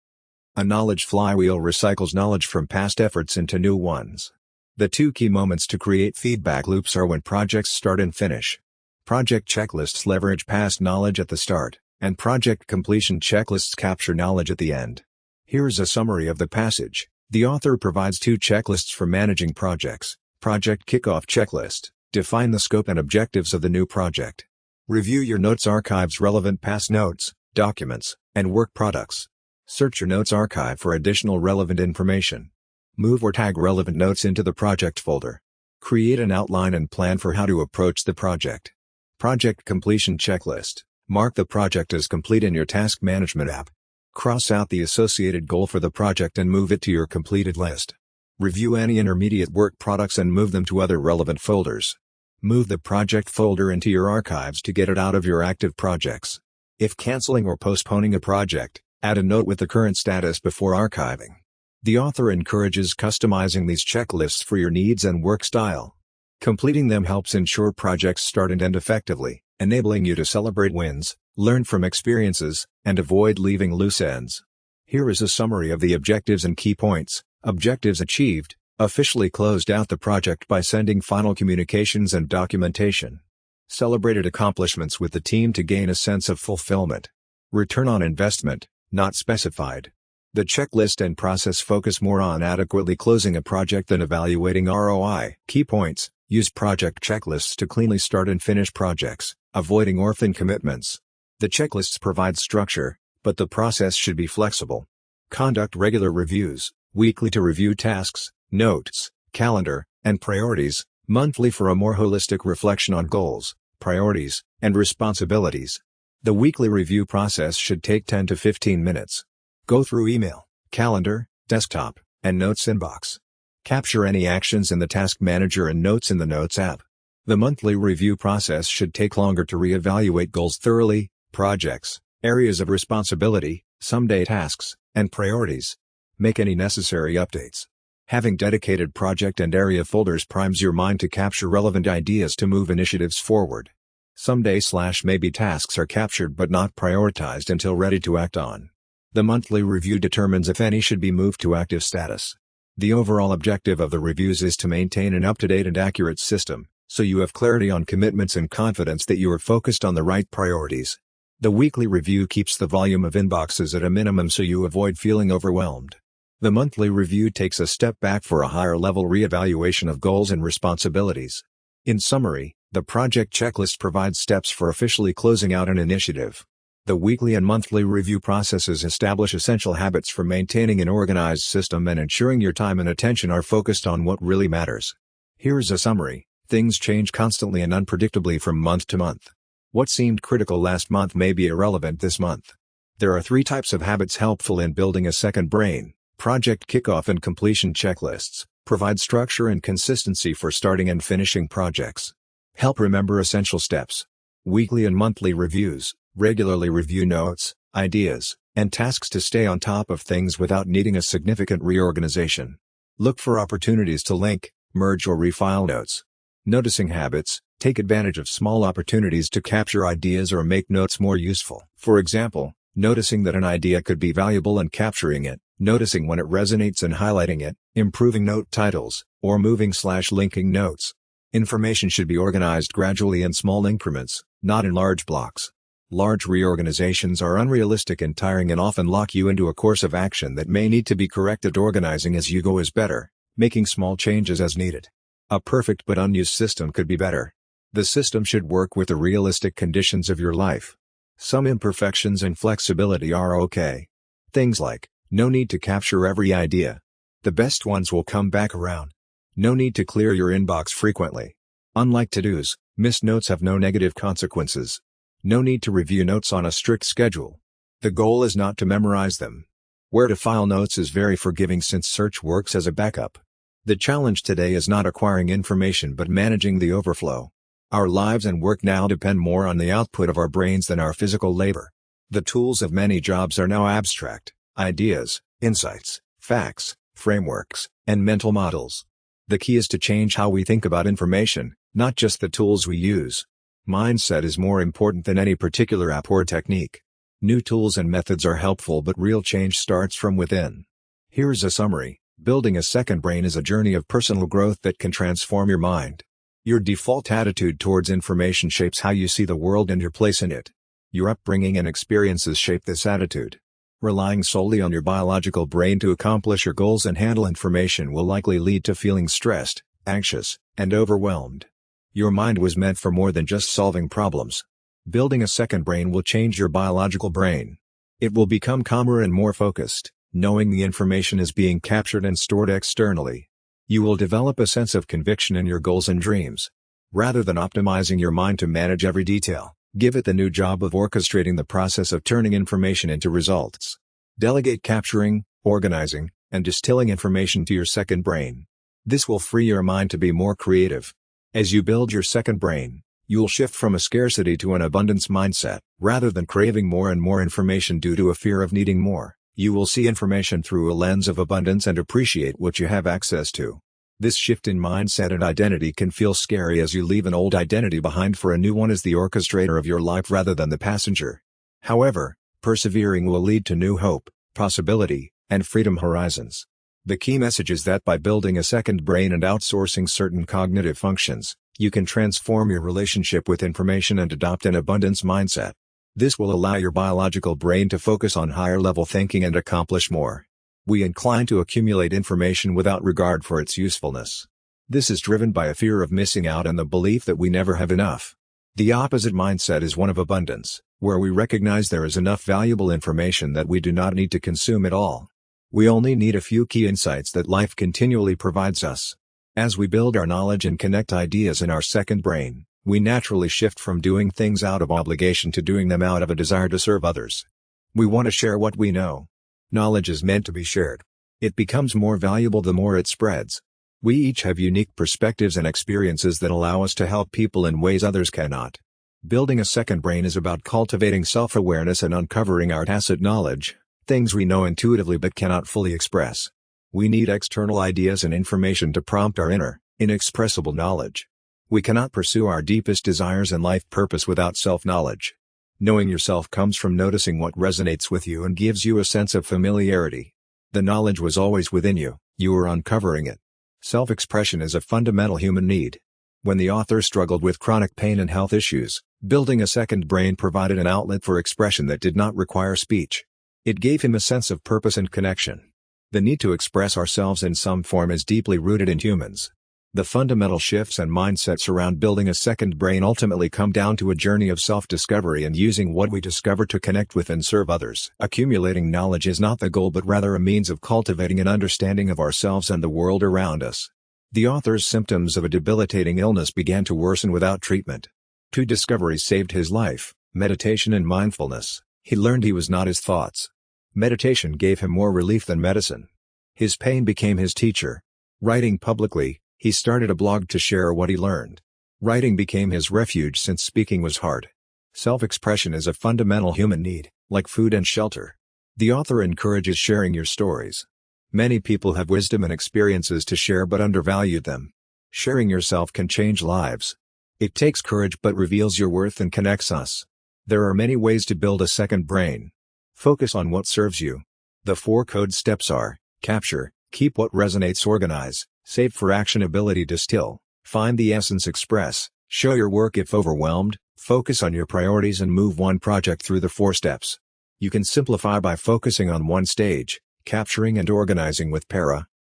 A knowledge flywheel recycles knowledge from past efforts into new ones. The 2 key moments to create feedback loops are when projects start and finish. Project checklists leverage past knowledge at the start, and project completion checklists capture knowledge at the end. Here's a summary of the passage. The author provides 2 checklists for managing projects. Project kickoff checklist. Define the scope and objectives of the new project. Review your notes archives, relevant past notes, documents, and work products. Search your notes archive for additional relevant information. Move or tag relevant notes into the project folder. Create an outline and plan for how to approach the project. Project completion checklist. Mark the project as complete in your task management app. Cross out the associated goal for the project and move it to your completed list. Review any intermediate work products and move them to other relevant folders. Move the project folder into your archives to get it out of your active projects. If canceling or postponing a project, add a note with the current status before archiving. The author encourages customizing these checklists for your needs and work style. Completing them helps ensure projects start and end effectively, enabling you to celebrate wins, learn from experiences, and avoid leaving loose ends. Here is a summary of the objectives and key points. Objectives achieved. Officially closed out the project by sending final communications and documentation. Celebrated accomplishments with the team to gain a sense of fulfillment. Return on investment, not specified. The checklist and process focus more on adequately closing a project than evaluating ROI. Key points. Use project checklists to cleanly start and finish projects, avoiding orphan commitments. The checklists provide structure, but the process should be flexible. Conduct regular reviews, weekly to review tasks, notes, calendar, and priorities, monthly for a more holistic reflection on goals, priorities, and responsibilities. The weekly review process should take 10 to 15 minutes. Go through email, calendar, desktop, and notes inbox. Capture any actions in the task manager and notes in the Notes app. The monthly review process should take longer to reevaluate goals thoroughly, projects, areas of responsibility, someday tasks, and priorities. Make any necessary updates. Having dedicated project and area folders primes your mind to capture relevant ideas to move initiatives forward. Someday/maybe tasks are captured but not prioritized until ready to act on. The monthly review determines if any should be moved to active status. The overall objective of the reviews is to maintain an up-to-date and accurate system, so you have clarity on commitments and confidence that you are focused on the right priorities. The weekly review keeps the volume of inboxes at a minimum so you avoid feeling overwhelmed. The monthly review takes a step back for a higher-level re-evaluation of goals and responsibilities. In summary, the project checklist provides steps for officially closing out an initiative. The weekly and monthly review processes establish essential habits for maintaining an organized system and ensuring your time and attention are focused on what really matters. Here's a summary. Things change constantly and unpredictably from month to month. What seemed critical last month may be irrelevant this month. There are 3 types of habits helpful in building a second brain. Project kickoff and completion checklists provide structure and consistency for starting and finishing projects. Help remember essential steps. Weekly and monthly reviews regularly review notes, ideas, and tasks to stay on top of things without needing a significant reorganization. Look for opportunities to link, merge or refile notes. Noticing habits, take advantage of small opportunities to capture ideas or make notes more useful. For example, noticing that an idea could be valuable and capturing it, noticing when it resonates and highlighting it, improving note titles, or moving/linking notes. Information should be organized gradually in small increments, not in large blocks. Large reorganizations are unrealistic and tiring and often lock you into a course of action that may need to be corrected. Organizing as you go is better, making small changes as needed. A perfect but unused system could be better. The system should work with the realistic conditions of your life. Some imperfections and flexibility are okay. Things like, no need to capture every idea. The best ones will come back around. No need to clear your inbox frequently. Unlike to-dos, missed notes have no negative consequences. No need to review notes on a strict schedule. The goal is not to memorize them. Where to file notes is very forgiving since search works as a backup. The challenge today is not acquiring information but managing the overflow. Our lives and work now depend more on the output of our brains than our physical labor. The tools of many jobs are now abstract, ideas, insights, facts, frameworks, and mental models. The key is to change how we think about information, not just the tools we use. Mindset is more important than any particular app or technique. New tools and methods are helpful but real change starts from within. Here's a summary. Building a second brain is a journey of personal growth that can transform your mind. Your default attitude towards information shapes how you see the world and your place in it. Your upbringing and experiences shape this attitude. Relying solely on your biological brain to accomplish your goals and handle information will likely lead to feeling stressed, anxious, and overwhelmed. Your mind was meant for more than just solving problems. Building a second brain will change your biological brain. It will become calmer and more focused, knowing the information is being captured and stored externally. You will develop a sense of conviction in your goals and dreams. Rather than optimizing your mind to manage every detail, give it the new job of orchestrating the process of turning information into results. Delegate capturing, organizing, and distilling information to your second brain. This will free your mind to be more creative. As you build your second brain, you'll shift from a scarcity to an abundance mindset. Rather than craving more and more information due to a fear of needing more, you will see information through a lens of abundance and appreciate what you have access to. This shift in mindset and identity can feel scary as you leave an old identity behind for a new one as the orchestrator of your life rather than the passenger. However, persevering will lead to new hope, possibility, and freedom horizons. The key message is that by building a second brain and outsourcing certain cognitive functions, you can transform your relationship with information and adopt an abundance mindset. This will allow your biological brain to focus on higher-level thinking and accomplish more. We incline to accumulate information without regard for its usefulness. This is driven by a fear of missing out and the belief that we never have enough. The opposite mindset is one of abundance, where we recognize there is enough valuable information that we do not need to consume it all. We only need a few key insights that life continually provides us. As we build our knowledge and connect ideas in our second brain, we naturally shift from doing things out of obligation to doing them out of a desire to serve others. We want to share what we know. Knowledge is meant to be shared. It becomes more valuable the more it spreads. We each have unique perspectives and experiences that allow us to help people in ways others cannot. Building a second brain is about cultivating self-awareness and uncovering our tacit knowledge, things we know intuitively but cannot fully express. We need external ideas and information to prompt our inner, inexpressible knowledge. We cannot pursue our deepest desires and life purpose without self-knowledge. Knowing yourself comes from noticing what resonates with you and gives you a sense of familiarity. The knowledge was always within you, you were uncovering it. Self-expression is a fundamental human need. When the author struggled with chronic pain and health issues, building a second brain provided an outlet for expression that did not require speech. It gave him a sense of purpose and connection. The need to express ourselves in some form is deeply rooted in humans. The fundamental shifts and mindsets around building a second brain ultimately come down to a journey of self-discovery and using what we discover to connect with and serve others. Accumulating knowledge is not the goal but rather a means of cultivating an understanding of ourselves and the world around us. The author's symptoms of a debilitating illness began to worsen without treatment. Two discoveries saved his life: meditation and mindfulness. He learned he was not his thoughts. Meditation gave him more relief than medicine. His pain became his teacher. Writing publicly, he started a blog to share what he learned. Writing became his refuge since speaking was hard. Self-expression is a fundamental human need, like food and shelter. The author encourages sharing your stories. Many people have wisdom and experiences to share but undervalue them. Sharing yourself can change lives. It takes courage but reveals your worth and connects us. There are many ways to build a second brain. Focus on what serves you. The 4 code steps are: capture, keep what resonates, organize, save for actionability, distill, find the essence, express, show your work if overwhelmed, focus on your priorities and move one project through the 4 steps. You can simplify by focusing on one stage, capturing and organizing with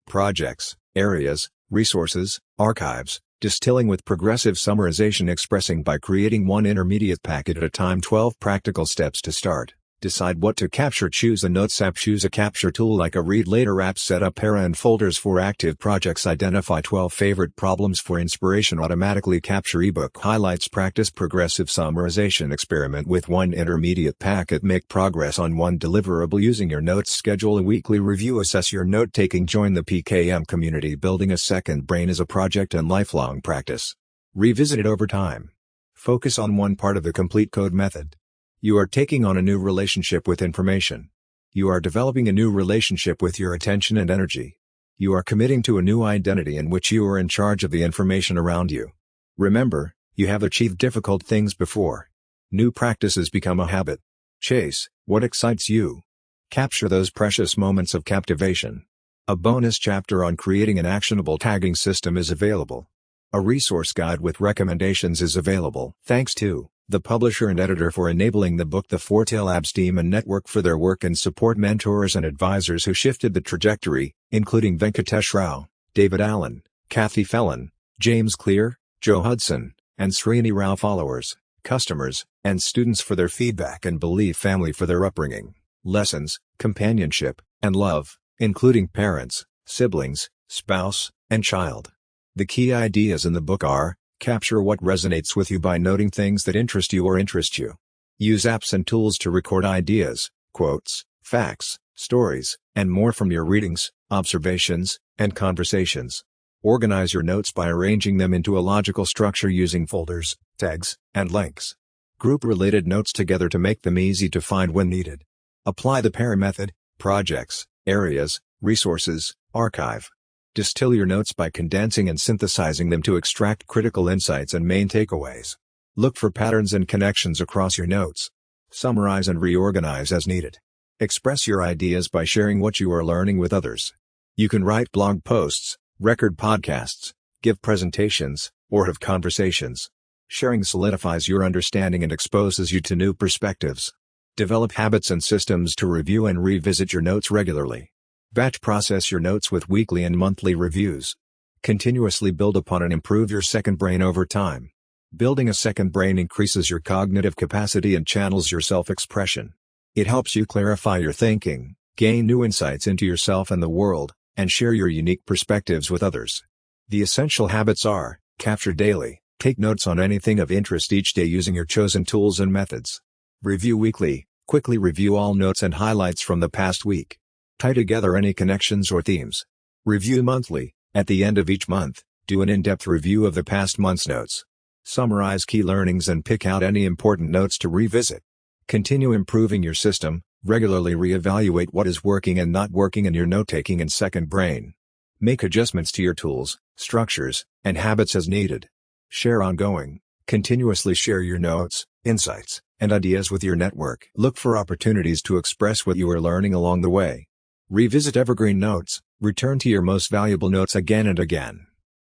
projects, areas, resources, archives, distilling with progressive summarization, expressing by creating one intermediate packet at a time. 12 practical steps to start. Decide what to capture. Choose a notes app. Choose a capture tool like a read later app. Set up and folders for active projects. Identify 12 favorite problems for inspiration. Automatically capture ebook highlights. Practice progressive summarization. Experiment with one intermediate packet. Make progress on one deliverable using your notes. Schedule a weekly review. Assess your note-taking. Join the PKM community. Building a second brain is a project and lifelong practice. Revisit it over time. Focus on one part of the complete code method. You are taking on a new relationship with information. You are developing a new relationship with your attention and energy. You are committing to a new identity in which you are in charge of the information around you. Remember, you have achieved difficult things before. New practices become a habit. Chase what excites you. Capture those precious moments of captivation. A bonus chapter on creating an actionable tagging system is available. A resource guide with recommendations is available. Thanks to the publisher and editor for enabling the book, the Forte Labs team and network for their work and support, mentors and advisors who shifted the trajectory, including Venkatesh Rao, David Allen, Kathy Fellon, James Clear, Joe Hudson, and Srini Rao, followers, customers, and students for their feedback, and Believe family for their upbringing, lessons, companionship, and love, including parents, siblings, spouse, and child. The key ideas in the book are: capture what resonates with you by noting things that interest you or interest you. Use apps and tools to record ideas, quotes, facts, stories, and more from your readings, observations, and conversations. Organize your notes by arranging them into a logical structure using folders, tags, and links. Group related notes together to make them easy to find when needed. Apply the PAIR method: projects, areas, resources, archive. Distill your notes by condensing and synthesizing them to extract critical insights and main takeaways. Look for patterns and connections across your notes. Summarize and reorganize as needed. Express your ideas by sharing what you are learning with others. You can write blog posts, record podcasts, give presentations, or have conversations. Sharing solidifies your understanding and exposes you to new perspectives. Develop habits and systems to review and revisit your notes regularly. Batch process your notes with weekly and monthly reviews. Continuously build upon and improve your second brain over time. Building a second brain increases your cognitive capacity and channels your self-expression. It helps you clarify your thinking, gain new insights into yourself and the world, and share your unique perspectives with others. The essential habits are: capture daily, take notes on anything of interest each day using your chosen tools and methods. Review weekly, quickly review all notes and highlights from the past week. Tie together any connections or themes. Review monthly, at the end of each month, do an in-depth review of the past month's notes. Summarize key learnings and pick out any important notes to revisit. Continue improving your system, regularly reevaluate what is working and not working in your note-taking and second brain. Make adjustments to your tools, structures, and habits as needed. Share ongoing, continuously share your notes, insights, and ideas with your network. Look for opportunities to express what you are learning along the way. Revisit evergreen notes, return to your most valuable notes again and again.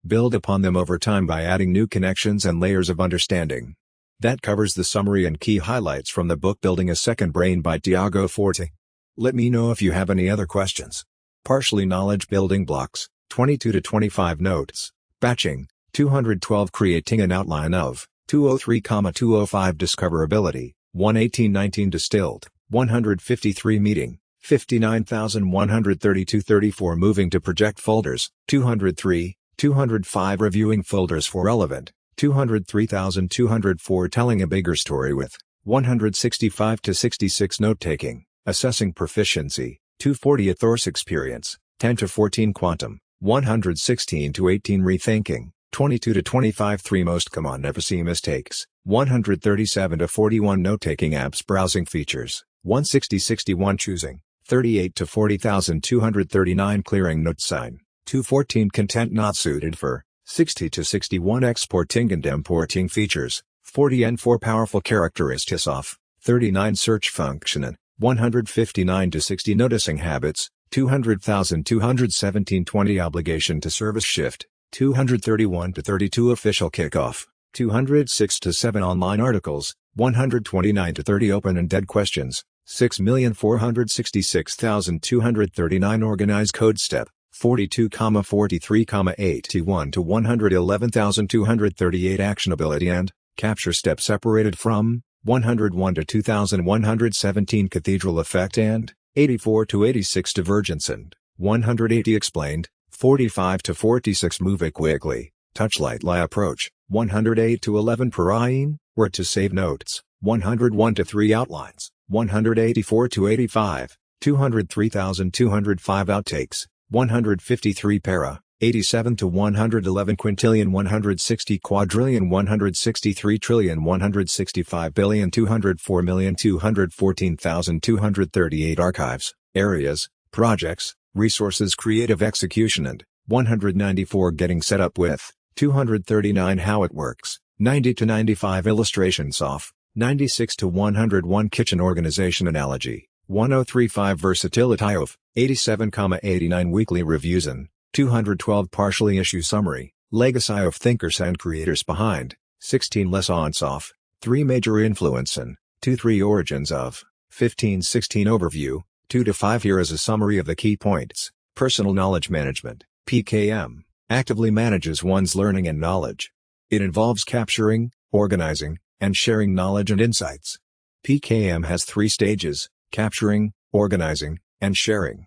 Build upon them over time by adding new connections and layers of understanding. That covers the summary and key highlights from the book Building a Second Brain by Tiago Forte. Let me know if you have any other questions. Partially knowledge building blocks, 22 to 25 notes, batching, 212 creating an outline of, 203,205 discoverability, 118-19 distilled, 153 meeting, 59,132-34 moving to project folders, 203, 205 reviewing folders for relevant, 203,204 telling a bigger story with, 165 to 66 note-taking, assessing proficiency, 240 author's experience, 10 to 14 quantum, 116 to 18 rethinking, 22 to 25 3 most common never see mistakes, 137 to 41 note-taking apps browsing features, 160-61 choosing, 38 to 40,239 clearing note sign, 214 content not suited for, 60 to 61 exporting and importing features, 40 and 4 powerful characteristics off, 39 search function and 159 to 60 noticing habits, 200,217 20 obligation to service shift, 231 to 32 official kickoff, 206 to 7 online articles, 129 to 30 open and dead questions, 6,466,239 organized code step, 42,43,81 to 111,238 actionability and capture step separated from 101 to 2,117 cathedral effect and 84 to 86 divergence and 180 explained, 45 to 46 move it quickly, touch lightly approach, 108 to 11 parain, where to save notes, 101 to 3 outlines, 184 to 85, 203,205 outtakes, 153 para, 87 to 111 quintillion 160 quadrillion 163 trillion 165 billion 204,214,238 archives, areas, projects, resources creative execution and 194 getting set up with, 239 how it works, 90 to 95 illustrations off, 96 to 101 kitchen organization analogy, 1035 versatility of, 87,89 weekly reviews and 212 partially issue summary, legacy of thinkers and creators behind, 16 lessons off, 3 major influence and 2-3 origins of, 15-16 overview, 2 to 5 here is a summary of the key points. Personal knowledge management, PKM, actively manages one's learning and knowledge. It involves capturing, organizing, and sharing knowledge and insights. PKM has 3 stages: capturing, organizing, and sharing.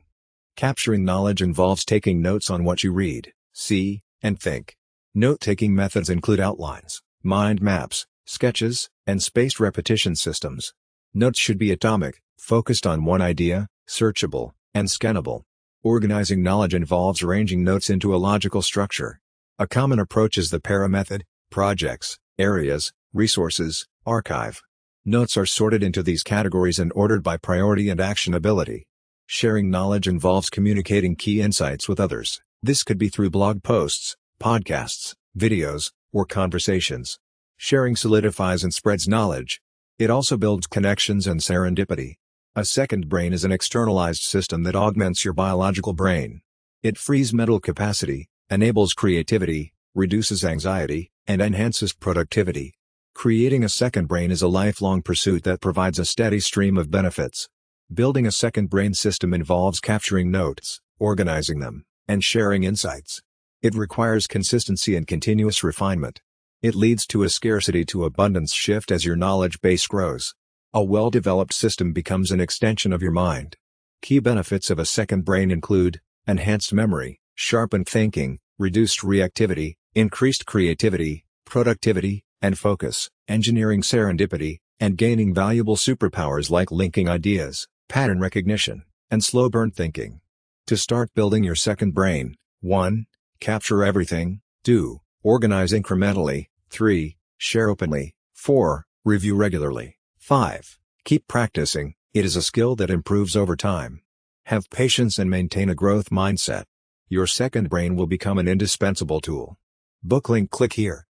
Capturing knowledge involves taking notes on what you read, see, and think. Note-taking methods include outlines, mind maps, sketches, and spaced repetition systems. Notes should be atomic, focused on one idea, searchable, and scannable. Organizing knowledge involves arranging notes into a logical structure. A common approach is the para method: projects, areas, resources, archive. Notes are sorted into these categories and ordered by priority and actionability. Sharing knowledge involves communicating key insights with others. This could be through blog posts, podcasts, videos, or conversations. Sharing solidifies and spreads knowledge. It also builds connections and serendipity. A second brain is an externalized system that augments your biological brain. It frees mental capacity, enables creativity, reduces anxiety, and enhances productivity. Creating a second brain is a lifelong pursuit that provides a steady stream of benefits. Building a second brain system involves capturing notes, organizing them, and sharing insights. It requires consistency and continuous refinement. It leads to a scarcity to abundance shift as your knowledge base grows. A well-developed system becomes an extension of your mind. Key benefits of a second brain include enhanced memory, sharpened thinking, reduced reactivity, increased creativity, productivity, and focus, engineering serendipity, and gaining valuable superpowers like linking ideas, pattern recognition, and slow burn thinking. To start building your second brain: 1. Capture everything. 2. Organize incrementally. 3. Share openly. 4. Review regularly. 5. Keep practicing. It is a skill that improves over time. Have patience and maintain a growth mindset. Your second brain will become an indispensable tool. Book link click here.